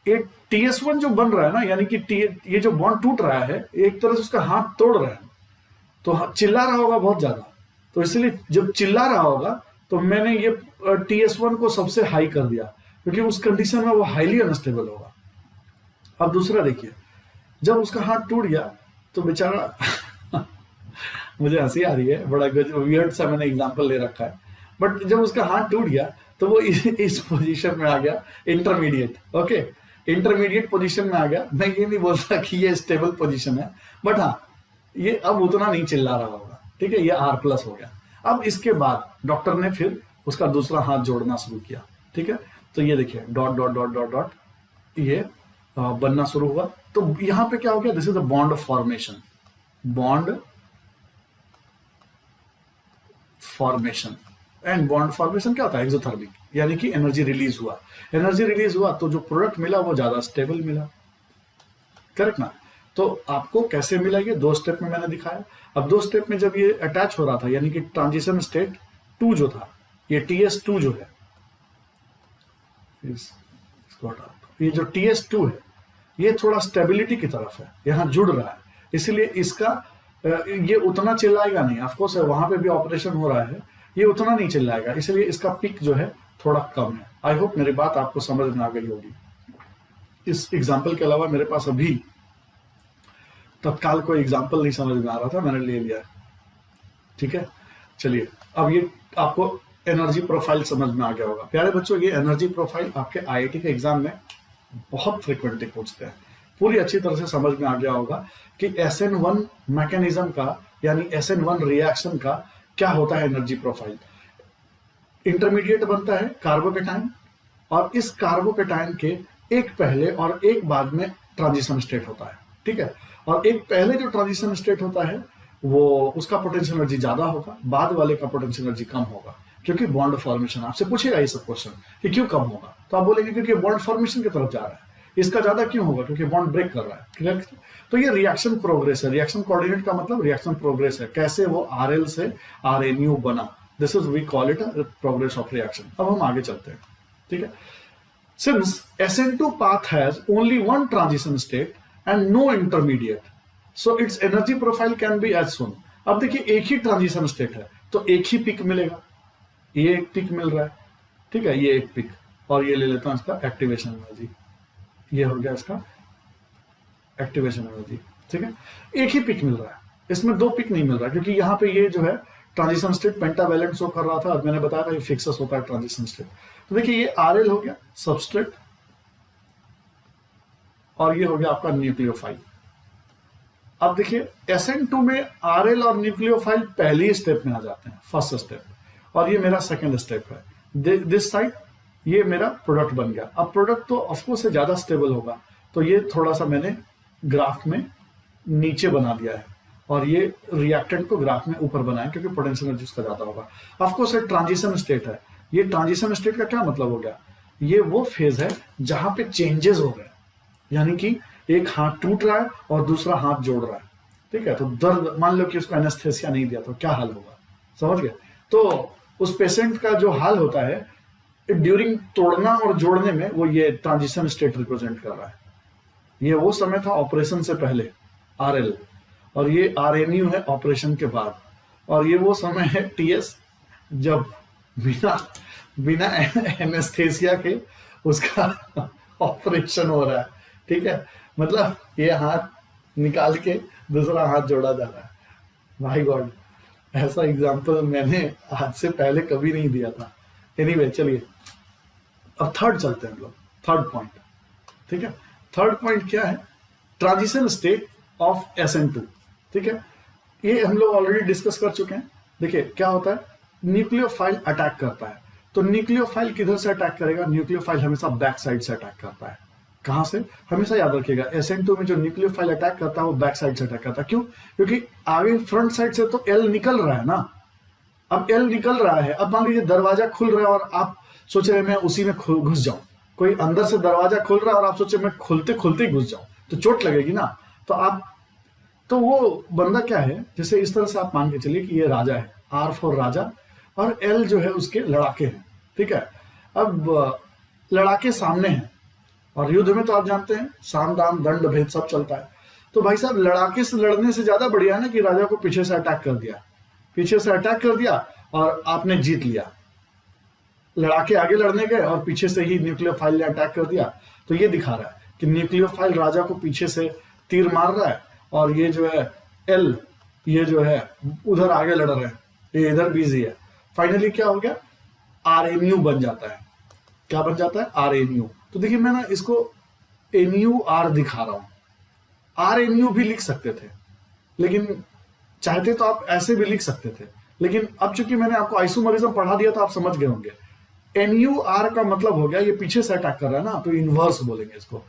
एक TS1 जो बन रहा है ना, यानी कि ये जो बॉन्ड टूट रहा है, एक तरह से उसका हाथ तोड़ रहा है, तो चिल्ला रहा होगा बहुत ज्यादा। तो इसलिए जब चिल्ला रहा होगा तो मैंने ये TS1 को सबसे हाई कर दिया, क्योंकि उस कंडीशन में वो हाईली अनस्टेबल होगा। अब दूसरा देखिए, जब उसका हाथ टूट गया तो बेचारा मुझे हंसी आ रही है, बड़ा वियर्ड सा मैंने एग्जांपल ले रखा है, बट जब उसका हाथ टूट गया तो वो इस पोजीशन में आ गया, इंटरमीडिएट। ओके, इंटरमीडिएट पोजीशन में आ गया। मैं ये नहीं बोलता कि ये स्टेबल पोजीशन है, बट हाँ, ये अब उतना नहीं चिल्ला रहा होगा, ठीक है। ये R+ हो गया। अब इसके बाद डॉक्टर ने फिर उसका दूसरा हाथ जोड़ना शुरू किया, ठीक है। तो ये देखिए dot dot dot dot dot ये बनना शुरू हुआ। तो यहां पे क्या हो गया? This is the bond formation, bond formation. And bond formation क्या होता है? एक्सोथर्मिक, यानी कि एनर्जी रिलीज हुआ। एनर्जी रिलीज हुआ तो जो प्रोडक्ट मिला वो ज्यादा स्टेबल मिला, करेक्ट ना। तो आपको कैसे मिला? ये 2 स्टेप में मैंने दिखाया। अब 2 स्टेप में जब ये अटैच हो रहा था, यानी कि ट्रांजिशन स्टेट 2 जो था, ये TS2 जो है, ये जो TS2 है, ये थोड़ा स्टेबिलिटी की तरफ है, यहां जुड़ रहा है, इसलिए इसका ये उतना चिल्लाएगा नहीं। ऑफकोर्स वहां पे भी ऑपरेशन हो रहा है, ये उतना नहीं चिल्लाएगा, इसलिए इसका पिक जो है थोड़ा कम है। आई होप मेरी बात आपको समझ में आ गई होगी। इस एग्जाम्पल के अलावा मेरे पास अभी तत्काल कोई एग्जाम्पल नहीं समझ में आ रहा था, मैंने ले लिया, ठीक है। चलिए, अब ये आपको एनर्जी प्रोफाइल समझ में आ गया होगा। प्यारे बच्चों, ये एनर्जी प्रोफाइल आपके IIT के एग्जाम में बहुत फ्रिक्वेंटली पूछते हैं। पूरी अच्छी तरह से समझ में आ गया होगा कि SN1 मैकेनिज्म का, यानी SN1 रिएक्शन का क्या होता है एनर्जी प्रोफाइल। इंटरमीडिएट बनता है कार्बोकेटाइन, और इस कार्बोकेटाइन के एक पहले और एक बाद में ट्रांजिशन स्टेट होता है, ठीक है। और एक पहले जो ट्रांजिशन स्टेट होता है वो उसका पोटेंशियल एनर्जी ज्यादा होगा, बाद वाले का पोटेंशियल एनर्जी कम होगा, क्योंकि बॉन्ड फॉर्मेशन। आपसे पूछेगा ये सब क्वेश्चन कि क्यों कम होगा, तो आप बोलेंगे क्योंकि बॉन्ड फॉर्मेशन की तरफ जा रहा है। इसका ज्यादा क्यों होगा, क्योंकि बॉन्ड ब्रेक कर रहा है। क्लियर? तो ये रिएक्शन प्रोग्रेस है। रिएक्शन कोऑर्डिनेट का मतलब रिएक्शन प्रोग्रेस है, कैसे वो आरएल से आरएनयू बना। This is we call it progress of reaction. अब हम आगे चलते हैं, ठीक है। Since SN2 path has only one transition state and no intermediate, so its energy profile can be as shown. अब देखिए एक ही ट्रांजिशन स्टेट है तो एक ही पिक मिलेगा, ये एक पिक मिल रहा है, ठीक है, ये एक पिक, और ये ले लेता हूं इसका एक्टिवेशन एनर्जी, ये हो गया इसका एक्टिवेशन एनर्जी, ठीक है। एक ही पिक मिल रहा है, इसमें दो पिक नहीं मिल रहा, क्योंकि यहाँ पे ये जो है ट्रांजिशन स्टेट पेंटावैलेंट शो कर रहा था, और मैंने बताया था ये फिक्सस होता है ट्रांजिशन स्टेट। तो देखिए ये आरएल हो गया सबस्ट्रेट, और ये हो गया आपका न्यूक्लियोफाइल। अब देखिए SN2 में आरएल और न्यूक्लियोफाइल पहली स्टेप में आ जाते हैं, फर्स्ट स्टेप, और ये मेरा सेकंड स्टेप है। दिस साइड ये मेरा प्रोडक्ट बन गया। अब प्रोडक्ट तो ऑफकोर्स से ज्यादा स्टेबल होगा, तो ये थोड़ा सा मैंने ग्राफ में नीचे बना दिया है, और ये रिएक्टेंट को ग्राफ में ऊपर बनाया, क्योंकि पोटेंशियल एनर्जी उसका ज्यादा होगा। ऑफकोर्स ये ट्रांजिशन स्टेट है। ये ट्रांजिशन स्टेट का क्या मतलब हो गया, ये वो फेज है जहां पे चेंजेस हो रहे हैं, यानी कि एक हाथ टूट रहा है और दूसरा हाथ जोड़ रहा है, ठीक है। तो दर्द, मान लो कि उसको एनेस्थेसिया नहीं दिया तो क्या हाल होगा, समझ गए। तो उस पेशेंट का जो हाल होता है ड्यूरिंग तोड़ना और जोड़ने में, वो ये ट्रांजिशन स्टेट रिप्रेजेंट कर रहा है। ये वो समय था ऑपरेशन से पहले आरएल, और ये आरएनयू है ऑपरेशन के बाद, और ये वो समय है टीएस जब बिना एनेस्थेसिया के उसका ऑपरेशन हो रहा है, ठीक है। मतलब ये हाथ निकाल के दूसरा हाथ जोड़ा जा रहा है। माय गॉड, ऐसा एग्जांपल मैंने आज से पहले कभी नहीं दिया था। एनीवे, चलिए अब थर्ड चलते हैं हम लोग, थर्ड पॉइंट, ठीक है। थर्ड पॉइंट क्या है, ट्रांजिशन स्टेट ऑफ SN2, ठीक है। ये हम लोग ऑलरेडी डिस्कस कर चुके हैं। देखिए क्या होता है, न्यूक्लियोफाइल अटैक करता है, तो न्यूक्लियोफाइल किधर से अटैक करेगा, न्यूक्लियोफाइल हमेशा बैक साइड से अटैक करता है। कहां से, हमेशा याद रखिएगा SN2 में जो न्यूक्लियोफाइल अटैक करता है वो बैक साइड से अटैक करता है। क्यों, क्योंकि आगे फ्रंट साइड से तो L निकल रहा है ना। अब L निकल रहा है, अब मान लीजिए दरवाजा खुल रहा है और आप सोच रहे हैं मैं उसी में घुस जाऊं, कोई अंदर से दरवाजा खुल रहा है और आप सोचे मैं खुलते खुलते ही घुस जाऊं, तो चोट लगेगी ना। तो वो बंदा क्या है, जैसे इस तरह से आप मान के चलिए कि ये राजा है, R फॉर राजा, और L जो है उसके लड़ाके हैं, ठीक है। अब लड़ाके सामने हैं, और युद्ध में तो आप जानते हैं साम दाम दंड भेद सब चलता है। तो भाई साहब लड़ाके से लड़ने से ज्यादा बढ़िया है ना कि राजा को पीछे से अटैक कर दिया, पीछे से अटैक कर दिया और आपने जीत लिया। लड़ाके आगे लड़ने गए और पीछे से ही न्यूक्लियोफाइल ने अटैक कर दिया। तो ये दिखा रहा है कि न्यूक्लियोफाइल राजा को पीछे से तीर मार रहा है, और ये जो है L, ये जो है उधर आगे लड़ रहे हैं, ये इधर बिजी है। फाइनली क्या हो गया, RNU बन जाता है। क्या बन जाता है, RNU। तो देखिए मैं ना इसको NUR दिखा रहा हूं। RNU भी लिख सकते थे, लेकिन चाहते तो आप ऐसे भी लिख सकते थे, लेकिन अब चूंकि मैंने आपको आइसोमरिज्म पढ़ा दिया तो आप समझ गए होंगे। NUR का मतलब हो गया ये पीछे से अटैक कर रहा है ना, तो इनवर्स बोलेंगे इसको,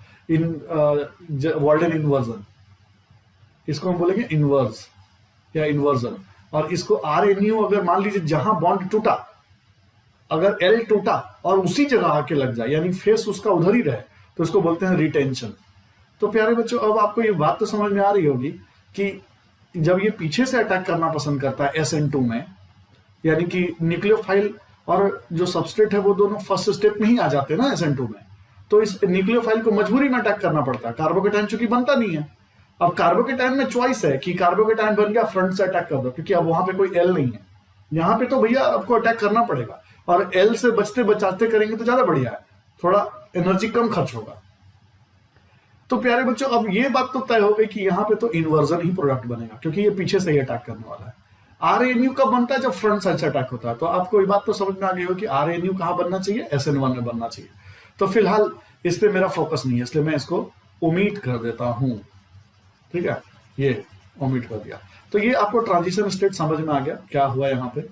वॉल्डन इन्वर्जन, इसको हम बोलेंगे इनवर्स या इन्वर्जन। और इसको RNU, अगर मान लीजिए जहां बॉन्ड टूटा, अगर L टूटा और उसी जगह आके लग जाए, यानी फेस उसका उधर ही रहे, तो इसको बोलते हैं रिटेंशन। तो प्यारे बच्चों, अब आपको ये बात तो समझ में आ रही होगी कि जब ये पीछे से अटैक करना पसंद करता है SN2 में, यानी कि न्यूक्लियोफाइल और जो सबस्ट्रेट है वो दोनों फर्स्ट स्टेप में ही आ जाते हैं ना SN2 में, तो इस न्यूक्लियोफाइल को मजबूरी में अटैक करना पड़ता है। कार्बोकेटाइन चूंकि बनता नहीं है, अब कार्बोकेटाइन में चॉइस है कि कार्बोकेटाइन बन गया फ्रंट से अटैक कर दो, क्योंकि अब वहां पे कोई L नहीं है। यहाँ पे तो भैया आपको अटैक करना पड़ेगा, और L से बचते बचाते करेंगे तो ज्यादा बढ़िया है, थोड़ा एनर्जी कम खर्च होगा। तो प्यारे बच्चों, अब ये बात तो तय हो गई कि यहाँ पे तो इन्वर्जन ही प्रोडक्ट बनेगा, क्योंकि ये पीछे से ही अटैक करने वाला है। RNU कब बनता है, जब फ्रंट साइड से अटैक होता है। तो आपको ये बात तो समझ में आ गई हो कि RNU कहां बनना चाहिए, SN1 में बनना चाहिए। तो फिलहाल इस पे मेरा फोकस नहीं है, इसलिए मैं इसको ओमिट कर देता हूं, ठीक है, ये ओमिट कर दिया। तो ये आपको ट्रांजिशन स्टेट समझ में आ गया क्या हुआ यहाँ पे।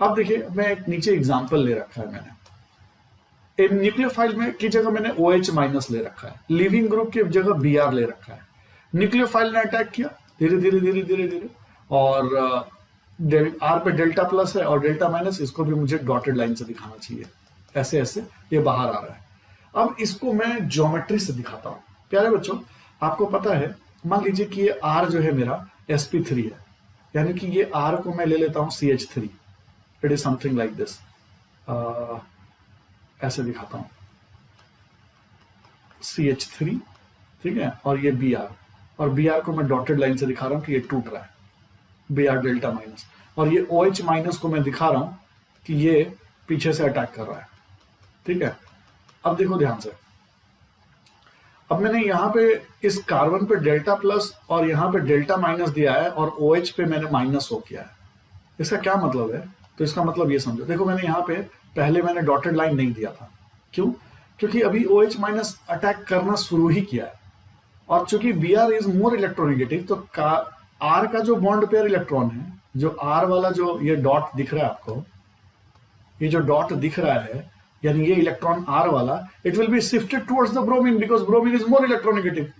अब देखिए मैं एक नीचे एग्जाम्पल ले रखा है मैंने, न्यूक्लियोफाइल में की जगह मैंने OH माइनस ले रखा है, लिविंग ग्रुप की जगह Br ले रखा है। न्यूक्लियोफाइल ने अटैक किया, धीरे धीरे धीरे धीरे धीरे और आर पे डेल्टा प्लस है और डेल्टा माइनस, इसको भी मुझे डॉटेड लाइन से दिखाना चाहिए, ऐसे ऐसे ये बाहर आ रहा है। अब इसको मैं ज्योमेट्री से दिखाता हूं। प्यारे बच्चों, आपको पता है, मान लीजिए कि ये आर जो है मेरा sp3 है, यानी कि ये आर को मैं ले लेता हूं CH3। It is something like this, ऐसे दिखाता हूं CH3, ठीक है, और ये Br, और Br को मैं डॉटेड लाइन से दिखा रहा हूं कि ये टूट रहा है, Br डेल्टा माइनस, और ये OH माइनस को मैं दिखा रहा हूं कि ये पीछे से अटैक कर रहा है, ठीक है। अब देखो ध्यान से, अब मैंने यहां पे इस कार्बन पे डेल्टा प्लस और यहां पे डेल्टा माइनस दिया है और OH पे मैंने माइनस O किया है। इसका क्या मतलब है? तो इसका मतलब ये समझो, देखो मैंने यहाँ पे पहले मैंने डॉटेड लाइन नहीं दिया था, क्यों? क्योंकि अभी OH माइनस अटैक करना शुरू ही किया है, और चूंकि Br इज मोर इलेक्ट्रोनेगेटिव, तो R का जो बॉन्ड पेयर इलेक्ट्रॉन है, जो R वाला जो ये डॉट दिख रहा है आपको, ये जो डॉट दिख रहा है, यानी ये इलेक्ट्रॉन R वाला, it will be shifted towards the bromine because bromine is more electronegative.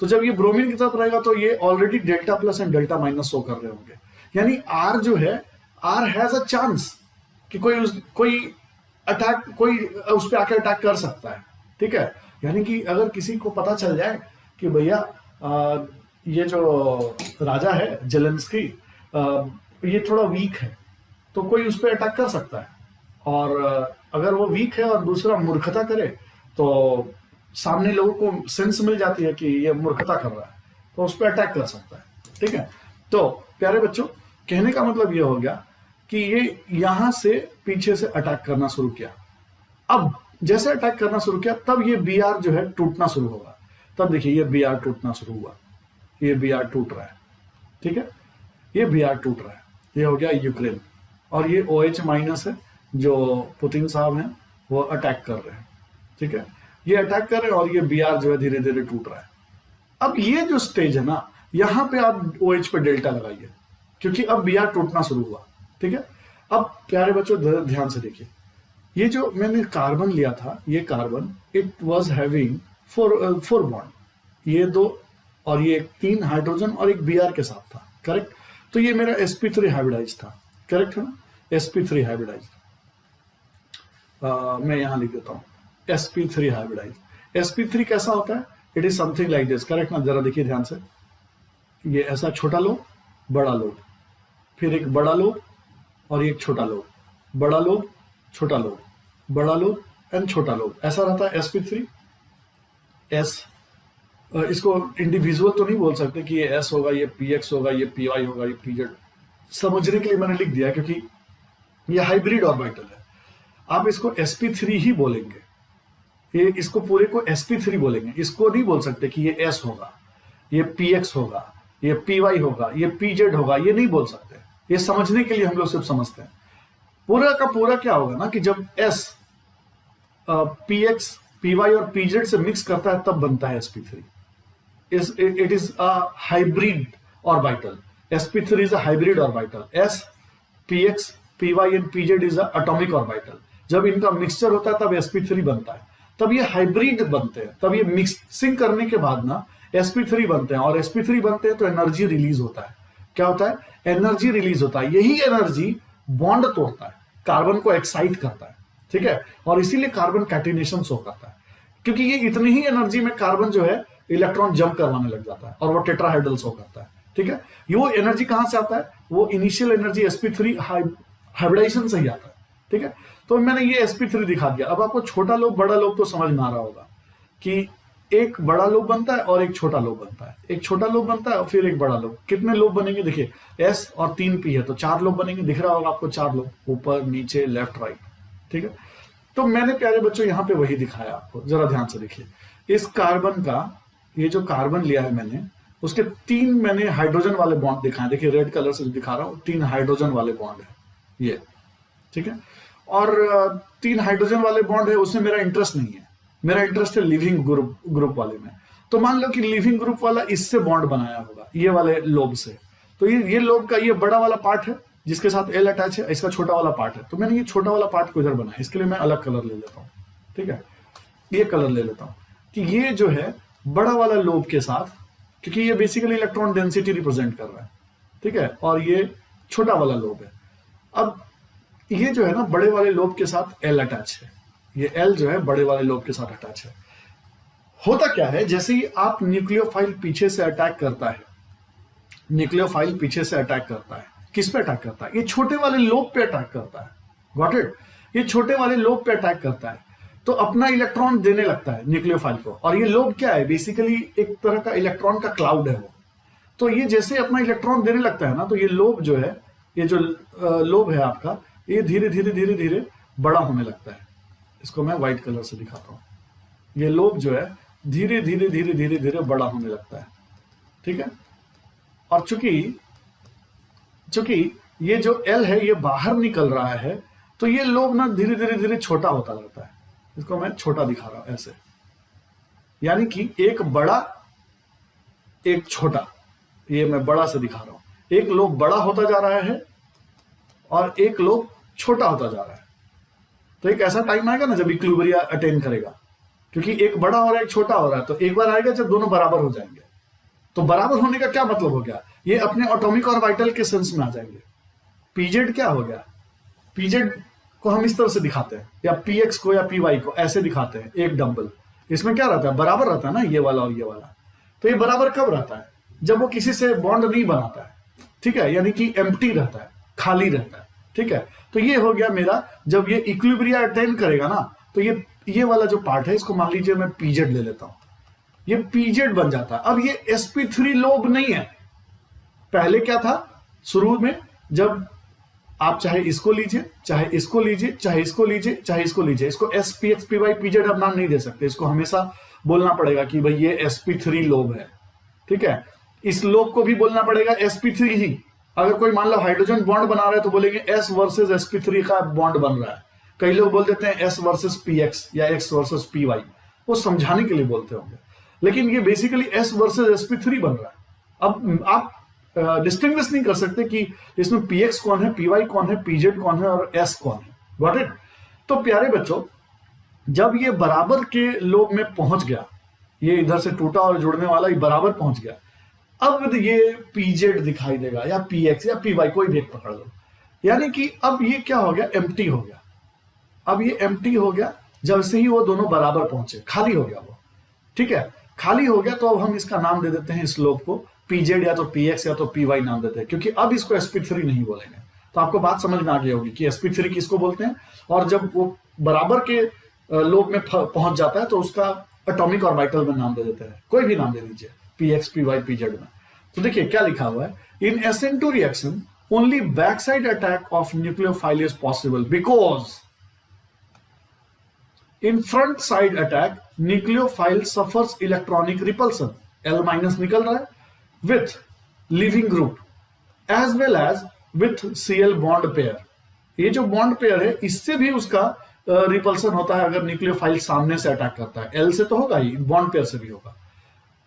तो जब ये ब्रोमीन की तरफ रहेगा तो ये already delta plus and delta minus show कर रहे होंगे, यानी R जो है, R हैज अ चांस कि कोई अटैक, कोई उस पर आकर अटैक कर सकता है, ठीक है। यानी कि अगर किसी को पता चल जाए कि भैया ये जो राजा है जेलेंस्की, ये थोड़ा वीक है, तो कोई उस पर अटैक कर सकता है, और अगर वो वीक है और दूसरा मूर्खता करे तो सामने लोगों को सेंस मिल जाती है कि ये मूर्खता कर रहा है, तो उस पर अटैक कर सकता है, ठीक है। तो प्यारे बच्चों, कहने का मतलब ये हो गया कि ये यहां से पीछे से अटैक करना शुरू किया। अब जैसे अटैक करना शुरू किया, तब ये Br जो है टूटना शुरू होगा। तब देखिए ये Br टूटना शुरू हुआ, ये Br टूट रहा है, ठीक है, ये Br टूट रहा है, ये हो गया यूक्रेन, और ये OH माइनस है जो पुतिन साहब हैं वो अटैक कर रहे हैं, ठीक है, ये अटैक कर रहे हैं, और ये Br जो है धीरे धीरे टूट रहा है। अब ये जो स्टेज है ना, यहां पे आप OH पे डेल्टा लगाइए, क्योंकि अब Br टूटना शुरू हुआ, ठीक है। अब प्यारे बच्चों ध्यान से देखिए, ये जो मैंने कार्बन लिया था, ये carbon it was having four bond, ये दो और ये 3 हाइड्रोजन और एक Br के साथ था, करेक्ट। तो ये मेरा sp3 हाइब्रिडाइज था, करेक्ट है ना, sp3 हाइब्रिडाइज। मैं यहां लिख देता हूं sp3 हाइब्रिडाइज। sp3 कैसा होता है? It is something like this, correct ना? जरा देखिए ध्यान से, ये ऐसा छोटा लोब, बड़ा लोब, फिर एक बड़ा लोब और एक छोटा लोब, बड़ा लोब, छोटा लोब, बड़ा लोब एंड छोटा लोब, ऐसा रहता है sp3। s, इसको इंडिविजुअल तो नहीं बोल सकते कि ये s होगा, ये px होगा, ये py होगा, ये pz, समझने के लिए मैंने लिख दिया क्योंकि ये हाइब्रिड ऑर्बिटल है। आप इसको sp3 ही बोलेंगे, ये इसको पूरे को sp3 बोलेंगे, इसको नहीं बोल सकते कि ये s होगा, ये px होगा, ये py होगा, ये pz होगा, ये नहीं बोल सकते। ये समझने के लिए हम लोग सिर्फ समझते हैं। पूरा का पूरा क्या होगा ना कि जब s px py और pz से मिक्स करता है तब बनता है sp3। It is a hybrid orbital, sp3 is a hybrid orbital, s px py and pz is a atomic orbital. जब इनका मिक्सचर होता है तब sp3 बनता है, तब ये हाइब्रिड बनते हैं, तब ये मिक्सिंग करने के बाद ना sp3 बनते हैं, और sp3 बनते हैं तो एनर्जी रिलीज होता है। क्या होता है? एनर्जी रिलीज होता है। यही एनर्जी बॉन्ड तोड़ता है, कार्बन को एक्साइट करता है, ठीक है, और इसीलिए कार्बन कैटिनेशन शो करता है, क्योंकि ये इतनी ही एनर्जी में कार्बन जो है इलेक्ट्रॉन जंप करवाने लग जाता है और वो टेट्राहेड्रल शो करता है, ठीक है। ये वो एनर्जी कहां से आता है? वो इनिशियल एनर्जी sp3 हाइब्रिडाइजेशन से ही आता है, ठीक है। तो मैंने ये sp3 दिखा दिया। अब आपको छोटा लोब बड़ा लोब तो समझ में आ रहा होगा कि एक बड़ा लोब बनता है और एक छोटा लोब बनता है, एक छोटा लोब बनता है और फिर एक बड़ा लोब। कितने लोब बनेंगे? देखिए s और 3 p है तो 4 लोब बनेंगे, दिख रहा होगा आपको 4 लोब, ऊपर नीचे लेफ्ट राइट, ठीक है। तो मैंने प्यारे बच्चों यहाँ पे वही दिखाया आपको, जरा ध्यान से देखिए। इस कार्बन का, ये जो कार्बन लिया है मैंने, उसके 3 मैंने हाइड्रोजन वाले बॉन्ड दिखाए, देखिए रेड कलर से दिखा रहा हूँ, 3 हाइड्रोजन वाले बॉन्ड है ये, ठीक है। और 3 हाइड्रोजन वाले बॉन्ड है, उसमें मेरा इंटरेस्ट नहीं है, मेरा इंटरेस्ट है लिविंग ग्रुप वाले में। तो मान लो कि लिविंग ग्रुप वाला इससे बॉन्ड बनाया होगा, ये वाले लोब से, तो ये लोब का ये बड़ा वाला पार्ट है जिसके साथ L अटैच है, इसका छोटा वाला पार्ट है। तो मैंने ये छोटा वाला पार्ट को इधर बनाया, इसके लिए मैं अलग कलर ले लेता हूँ, ठीक है, ये कलर ले लेता हूँ कि ये जो है बड़ा वाला लोब के साथ, क्योंकि ये बेसिकली इलेक्ट्रॉन डेंसिटी रिप्रेजेंट कर रहा है, ठीक है, और ये छोटा वाला लोब है। अब ये जो है ना बड़े वाले लोब के साथ एल अटैच है, ये एल जो है बड़े वाले लोब के साथ अटैच है। होता क्या है, जैसे ही आप न्यूक्लियोफाइल पीछे से अटैक करता है, न्यूक्लियोफाइल पीछे से अटैक करता है, किस पे अटैक करता है? ये छोटे वाले लोब पे अटैक करता है। Got it? ये छोटे वाले लोब पे अटैक करता है तो अपना इलेक्ट्रॉन देने लगता है न्यूक्लियोफाइल को। और ये लोब क्या है? बेसिकली एक तरह का इलेक्ट्रॉन का क्लाउड है वो। तो ये जैसे अपना इलेक्ट्रॉन देने लगता है ना, तो ये लोब जो है, ये जो लोब है आपका, ये धीरे धीरे धीरे धीरे बड़ा होने लगता है। इसको मैं व्हाइट कलर से दिखाता हूं। ये लोब जो है धीरे धीरे धीरे धीरे धीरे बड़ा होने लगता है, ठीक है। और चूंकि ये जो एल है ये बाहर निकल रहा है, तो ये लोब ना धीरे धीरे धीरे छोटा होता रहता है। इसको मैं छोटा दिखा रहा हूं ऐसे, यानी कि एक बड़ा एक छोटा, ये मैं बड़ा से दिखा रहा हूं। एक लोब बड़ा होता जा रहा है और एक लोब छोटा होता जा रहा है। तो एक ऐसा टाइम आएगा ना जब इक्विलिब्रियम अटेन करेगा, क्योंकि एक बड़ा हो रहा है एक छोटा हो रहा है, तो एक बार आएगा जब दोनों बराबर हो जाएंगे। तो बराबर होने का क्या मतलब हो गया? ये अपने एटॉमिक ऑर्बिटल के सेंस में आ जाएंगे। पीजेड क्या हो गया? पीजेड को हम इस तरह से दिखाते हैं, या पीएक्स को या पीवाई को ऐसे दिखाते हैं, एक डंबल। इसमें क्या रहता है? बराबर रहता है ना, ये वाला और ये वाला। तो ये बराबर कब रहता है? जब वो किसी से बॉन्ड नहीं बनाता है, ठीक है, यानी कि एम्प्टी रहता है, खाली रहता है, ठीक है। तो ये हो गया मेरा, जब ये इक्विलिब्रियम अटेन करेगा ना, तो ये वाला जो पार्ट है, इसको मान लीजिए मैं पीजेड ले लेता हूं, ये पीजेड बन जाता है। अब ये sp3 लोब नहीं है। पहले क्या था? शुरू में जब आप चाहे इसको लीजिए, चाहे इसको लीजिए, चाहे इसको लीजिए, चाहे इसको लीजिए, इसको spx py pz आप नाम नहीं दे सकते। इसको हमेशा बोलना पड़ेगा कि भाई ये sp3 लोब है, ठीक है। इस लोब को भी बोलना पड़ेगा sp3 ही। अगर कोई मान लो हाइड्रोजन बॉन्ड बना रहा है तो बोलेंगे s वर्सेस sp3 का बॉन्ड बन रहा है। कई लोग बोल देते हैं s वर्सेस px या x वर्सेस py, वो समझाने के लिए बोलते होंगे, लेकिन ये बेसिकली s वर्सेस sp3 बन रहा है। अब आप डिस्टिंग्विश नहीं कर सकते कि इसमें px कौन है, py कौन है, pz कौन है और s कौन है। Got it? तो प्यारे बच्चों, जब ये बराबर के लोब में पहुंच गया, ये इधर से टूटा और जुड़ने वाला ये बराबर पहुंच गया, अब ये pz दिखाई देगा या px या py, कोई भी एक पकड़ लो। यानी कि अब ये क्या हो गया? एम्प्टी हो गया। अब ये एम्प्टी हो गया जब से ही वो दोनों बराबर पहुंचे, खाली हो गया वो, ठीक है। खाली हो गया तो अब हम इसका नाम दे देते हैं इस लोब को pz या तो px या तो py नाम देते हैं, क्योंकि अब इसको sp3 नहीं बोलेंगे। तो आपको बात समझ में आ गई होगी कि sp3 किसको बोलते हैं, और जब वो बराबर के लोब में पहुंच जाता है तो उसका एटॉमिक ऑर्बिटल में नाम दे देते हैं। कोई भी नाम दे दीजिए, px py pz में। तो देखिए क्या लिखा हुआ है, इन SN2 reaction only back side attack of nucleophile is possible because in front side attack nucleophile suffers electronic repulsion, L- निकल रहा है, with leaving group as well as with Cl bond pair। ये जो बॉन्ड पेयर है इससे भी उसका रिपल्सन होता है अगर न्यूक्लियोफाइल सामने से अटैक करता है। एल से तो होगा ही, बॉन्ड पेयर से भी होगा।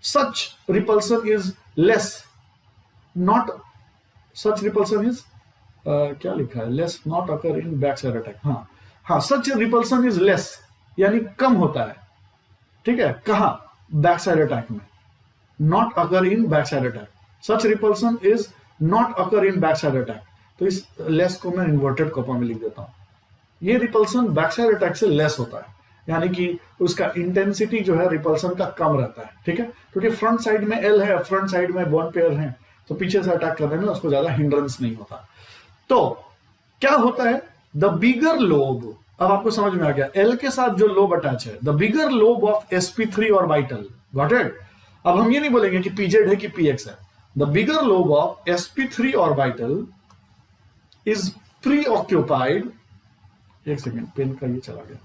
Such repulsion is less not such repulsion is क्या लिखा है, less not occur in back side attack. हाँ, सच रिपल्सन इज लेस यानी कम होता है, ठीक है। कहां? बैक साइड अटैक में। Not occur in back side attack, such repulsion is not occur in back side attack. तो इस लेस को मैं इन्वर्टेड कॉमा में लिख देता हूं। ये रिपल्सन बैक साइड अटैक से लेस होता है, यानी कि उसका इंटेंसिटी जो है रिपल्सन का कम रहता है, ठीक है। क्योंकि फ्रंट साइड में एल है, फ्रंट साइड में बॉन्ड पेयर है, तो पीछे से अटैक करने में उसको ज्यादा हिंड्रेंस नहीं होता। तो क्या होता है? द बिगर लोब, अब आपको समझ में आ गया, एल के साथ जो लोब अटैच है, the bigger lobe of sp3 orbital. Got it? अब हम ये नहीं बोलेंगे कि pz है कि px है। The bigger lobe of sp3 orbital is preoccupied, एक सेकेंड पेन का ये चला गया,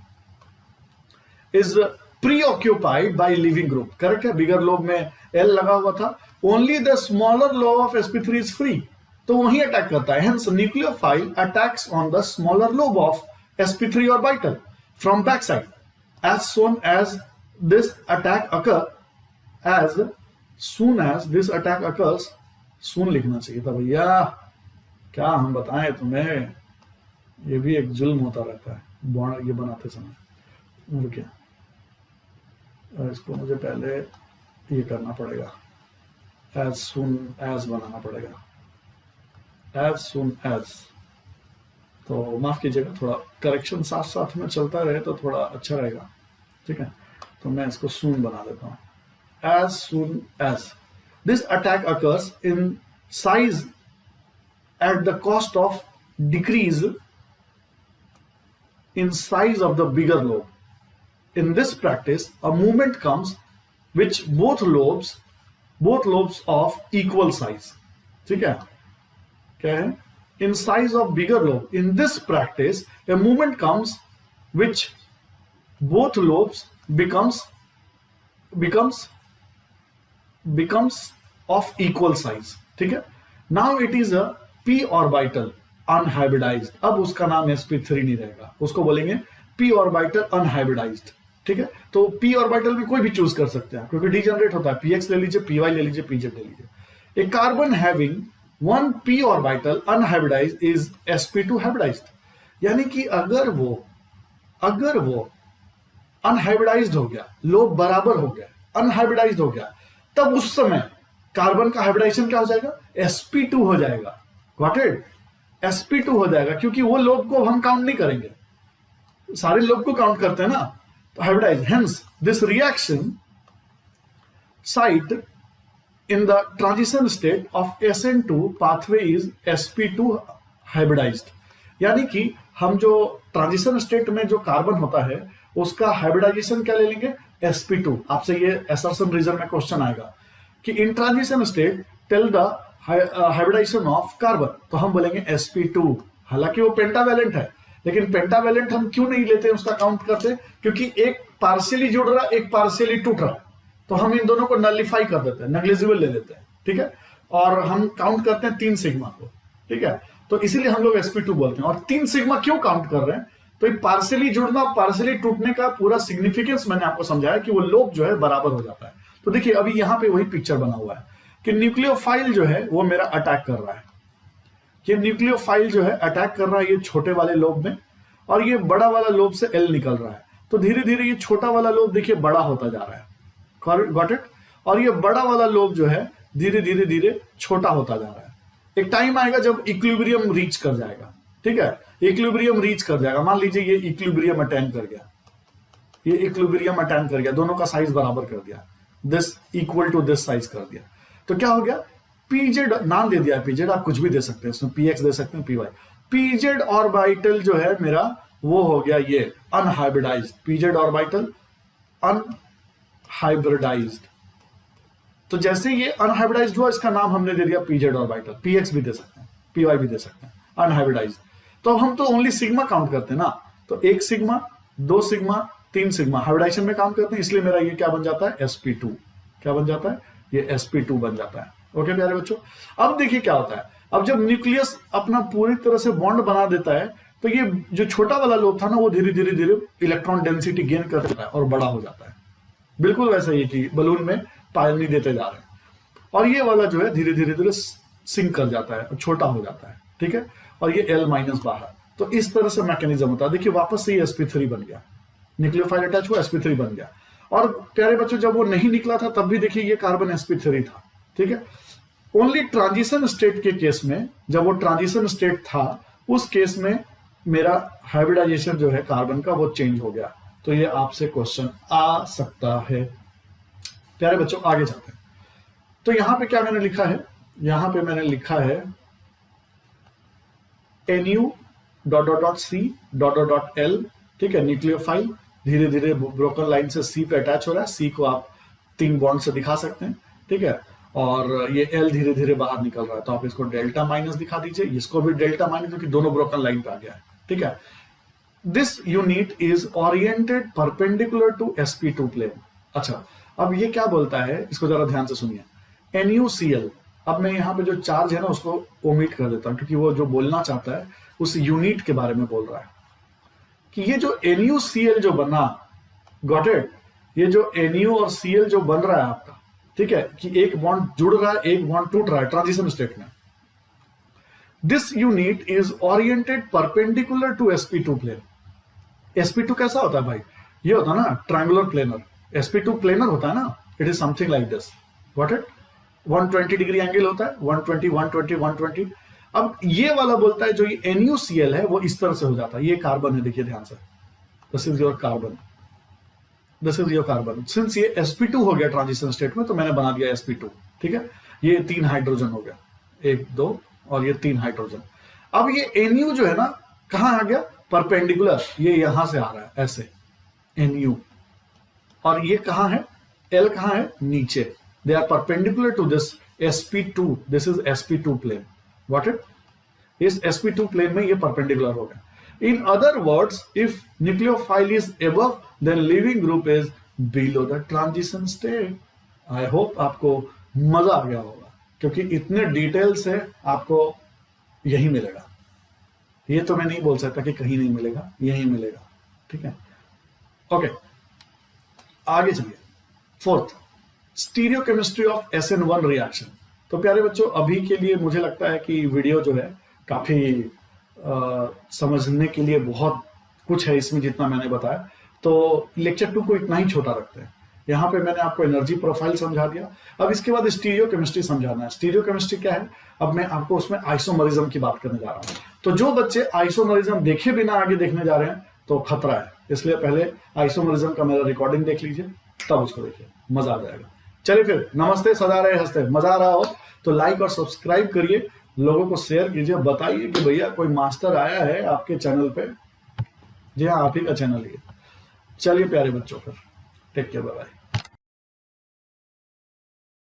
is preoccupied by leaving group. Correct है, बिगर लोब में एल लगा हुआ था, only the smaller lobe of sp3 is free, तो वही अटैक करता है। Hence nucleophile attacks on the smaller lobe of sp3 orbital from backside. As soon as this attack occurs, soon लिखना चाहिए था भैया, क्या हम बताएं तुम्हें, ये भी एक जुल्म होता रहता है बॉन्ड ये बनाते समय। रुकिए, इसको मुझे पहले ये करना पड़ेगा, as soon as बनाना पड़ेगा। एज सुन एज, तो माफ कीजिएगा, थोड़ा करेक्शन साथ साथ में चलता रहे तो थोड़ा अच्छा रहेगा, ठीक है। तो मैं इसको सून बना देता हूं, as soon as this attack occurs in size at the cost of decrease in size of the bigger lobe. In this practice, a movement comes which both lobes of equal size. ठीक है, क्या है? In size of bigger lobe. In this practice, a movement comes which both lobes becomes of equal size. ठीक है. Now it is a p orbital unhybridised. अब उसका नाम sp3 नहीं रहेगा, उसको बोलेंगे p ऑर्बिटल अनहाइब्रिडाइज्ड. ठीक है, तो p ऑर्बिटल में कोई भी चूज कर सकते हैं क्योंकि डीजनरेट होता है. px ले लीजिए, py ले लीजिए, pz ले लीजिए. A carbon having one p orbital unhybridized is sp2 hybridized. यानी कि अगर वो अनहाइब्रिडाइज्ड हो गया, लोब बराबर हो गया, अनहाइब्रिडाइज्ड हो गया, तब उस समय कार्बन का हाइब्रिडाइजेशन क्या हो जाएगा? sp2 हो जाएगा. Got it? sp2 हो जाएगा क्योंकि वो लोब को हम काउंट नहीं करेंगे, सारे लोब को काउंट करते हैं ना, तो hybridize. Hence this reaction site in the transition state of SN2 pathway is sp2 hybridized. यानी कि हम जो ट्रांजिशन स्टेट में जो कार्बन होता है उसका हाइब्रिडाइजेशन क्या ले लेंगे? sp2. आपसे ये असर्शन रीजन में क्वेश्चन आएगा कि in transition state tell the hybridization of carbon, तो हम बोलेंगे sp2. हालांकि वो पेंटावेलेंट है, लेकिन पेंटावेलेंट हम क्यों नहीं लेते, उसका काउंट करते? क्योंकि एक पार्शियली जुड़ रहा है, एक पार्शियली टूट रहा है, तो हम इन दोनों को नलिफाई कर देते हैं, नेग्लिजिबल ले लेते हैं. ठीक है, और हम काउंट करते हैं 3 सिग्मा को. ठीक है, तो इसीलिए हम लोग sp2 बोलते हैं. और 3 सिग्मा क्यों काउंट कर रहे हैं? तो ये पार्शियली जुड़ना, पार्शियली टूटने का पूरा सिग्निफिकेंस मैंने आपको समझाया कि वो लोब जो है बराबर हो जाता है. तो देखिए अभी यहां पे वही पिक्चर बना हुआ है कि न्यूक्लियोफाइल जो है वो मेरा अटैक कर रहा है. ये न्यूक्लियोफाइल जो है अटैक कर रहा है ये छोटे वाले लोब में, और ये बड़ा वाला लोब से एल निकल रहा है. तो धीरे धीरे ये छोटा वाला लोब देखिए बड़ा होता जा रहा है. Got it? और ये बड़ा वाला लोब जो है धीरे धीरे धीरे छोटा होता जा रहा है. एक टाइम आएगा जब इक्विलिब्रियम रीच कर जाएगा. ठीक है, इक्विलिब्रियम रीच कर जाएगा. मान लीजिए ये इक्विलिब्रियम अटेन कर गया, ये इक्विलिब्रियम अटेन कर गया, दोनों का साइज बराबर कर दिया, this equal to this size कर दिया. तो क्या हो गया? पीजेड नाम दे दिया, पीजेड आप कुछ भी दे सकते हैं, इसमें px दे सकते हैं, py. पीजेड ऑर्बिटल जो है मेरा वो हो गया ये अनहाइब्रिडाइज्ड. PZ orbital unhybridised. तो जैसे ये अनहाइब्रिडाइज्ड हुआ, इसका नाम हमने दे दिया पीजेड ऑर्बिटल. px भी दे सकते हैं, py भी दे सकते हैं, अनहाइब्रिडाइज्ड. तो हम तो ओनली सिग्मा काउंट करते हैं ना, तो 1 सिग्मा, 2 सिग्मा, 3 सिग्मा हाइब्रिडाइजेशन में काम करते हैं, इसलिए मेरा ये क्या बन जाता है? sp2. क्या बन जाता है? ये sp2 बन जाता है. ओके प्यारे बच्चों, अब देखिए क्या होता है. अब जब न्यूक्लियस अपना पूरी तरह से बॉन्ड बना देता है, तो ये जो छोटा वाला लोब था ना वो धीरे धीरे धीरे इलेक्ट्रॉन डेंसिटी गेन कर देता है और बड़ा हो जाता है. बिल्कुल वैसा ही कि बलून में पानी देते जा रहे हैं, और ये वाला जो है धीरे धीरे धीरे सिंक कर जाता है और छोटा हो जाता है. ठीक है, और ये L- बाहर. तो इस तरह से मैकेनिज्म होता है. देखिए वापस से ये sp3 बन गया, न्यूक्लियोफाइल अटैच हुआ, sp3 बन गया. और प्यारे बच्चों जब वो नहीं निकला था तब भी देखिए ये कार्बन sp3 था. ठीक है, ओनली ट्रांजिशन स्टेट के केस में, जब वो ट्रांजिशन स्टेट था उस केस में मेरा हाइब्रिडाइजेशन जो है कार्बन का वो चेंज हो गया. तो ये आपसे क्वेश्चन आ सकता है. प्यारे बच्चों आगे जाते हैं. तो यहां पे क्या मैंने लिखा है? यहां पे मैंने लिखा है Nu.C.L. ठीक है, न्यूक्लियोफाइल धीरे धीरे ब्रोकन लाइन से C पे अटैच हो रहा है. C को आप 3 बॉन्ड से दिखा सकते हैं. ठीक है, और ये L धीरे धीरे बाहर निकल रहा है, तो आप इसको डेल्टा माइनस दिखा दीजिए, इसको भी डेल्टा माइनस, क्योंकि दोनों ब्रोकन लाइन पे आ गया है. ठीक है, this unit is oriented perpendicular to sp2 plane. अच्छा, अब ये क्या बोलता है, इसको जरा ध्यान से सुनिए. NuCl. अब मैं यहाँ पे जो चार्ज है ना उसको ओमिट कर देता हूं, क्योंकि वो जो बोलना चाहता है उस यूनिट के बारे में बोल रहा है कि ये जो NuCl जो बना, गॉट इट, ये जो Nu और Cl जो बन रहा है आपका, ठीक है, कि एक बॉन्ड जुड़ रहा है, एक बॉन्ड टूट रहा है ट्रांजिशन स्टेट में. This unit is oriented perpendicular to sp2 plane. sp2 कैसा होता है भाई? ये होता है ना ट्रायंगुलर प्लेनर. sp2 प्लेनर होता है ना, it is something like this. Got it? 120 degree angle होता है, 120, 120, 120. अब ये वाला बोलता है जो ये NuCl है वो इस तरह से हो जाता है, ये कार्बन है, देखिए ध्यान से, this is your carbon, this is your carbon. Since ये sp2 हो गया ट्रांजिशन स्टेट में तो मैंने बना दिया sp2, ठीक है। ये 3 हाइड्रोजन हो गया, 1 2 और ये 3 हाइड्रोजन। अब ये Nu जो है ना कहां आ गया, परपेंडिकुलर, ये यहां से आ रहा है ऐसे Nu, और ये कहां है, L कहां है, नीचे, they are perpendicular to this sp2, this is sp2 plane, got it. इस sp2 प्लेन में ये परपेंडिकुलर हो गया। In other words, if nucleophile is above then leaving group is below the transition state. I hope आपको मजा आ गया होगा, क्योंकि इतने डिटेल से आपको यही मिलेगा। ये तो मैं नहीं बोल सकता कि कहीं नहीं मिलेगा, यही मिलेगा, ठीक है। ओके, आगे चलिए। Fourth, stereochemistry of SN1 reaction. तो प्यारे बच्चों, अभी के लिए मुझे लगता है कि वीडियो जो है काफी समझने के लिए बहुत कुछ है इसमें जितना मैंने बताया, तो लेक्चर 2 को इतना ही छोटा रखते हैं। यहाँ पे मैंने आपको एनर्जी प्रोफाइल समझा दिया। अब इसके बाद स्टीरियोकेमिस्ट्री समझाना है। स्टीरियोकेमिस्ट्री क्या है, अब मैं आपको उसमें आइसोमरिज्म की बात करने जा रहा हूँ। तो जो बच्चे आइसोमरिज्म देखे बिना आगे देखने जा रहे हैं तो खतरा है, इसलिए पहले आइसोमरिज्म का मेरा रिकॉर्डिंग देख लीजिए, तब उसको देखिए, मजा आ जाएगा। चलिए फिर, नमस्ते, सदा रहे हंसते। मजा आ रहा हो तो लाइक और सब्सक्राइब करिए, लोगों को शेयर कीजिए, बताइए कि भैया कोई मास्टर आया है आपके चैनल पे। जी हाँ, आप ही का चैनल है। चलिए प्यारे बच्चों, फिर टेक केयर, बाय बाय।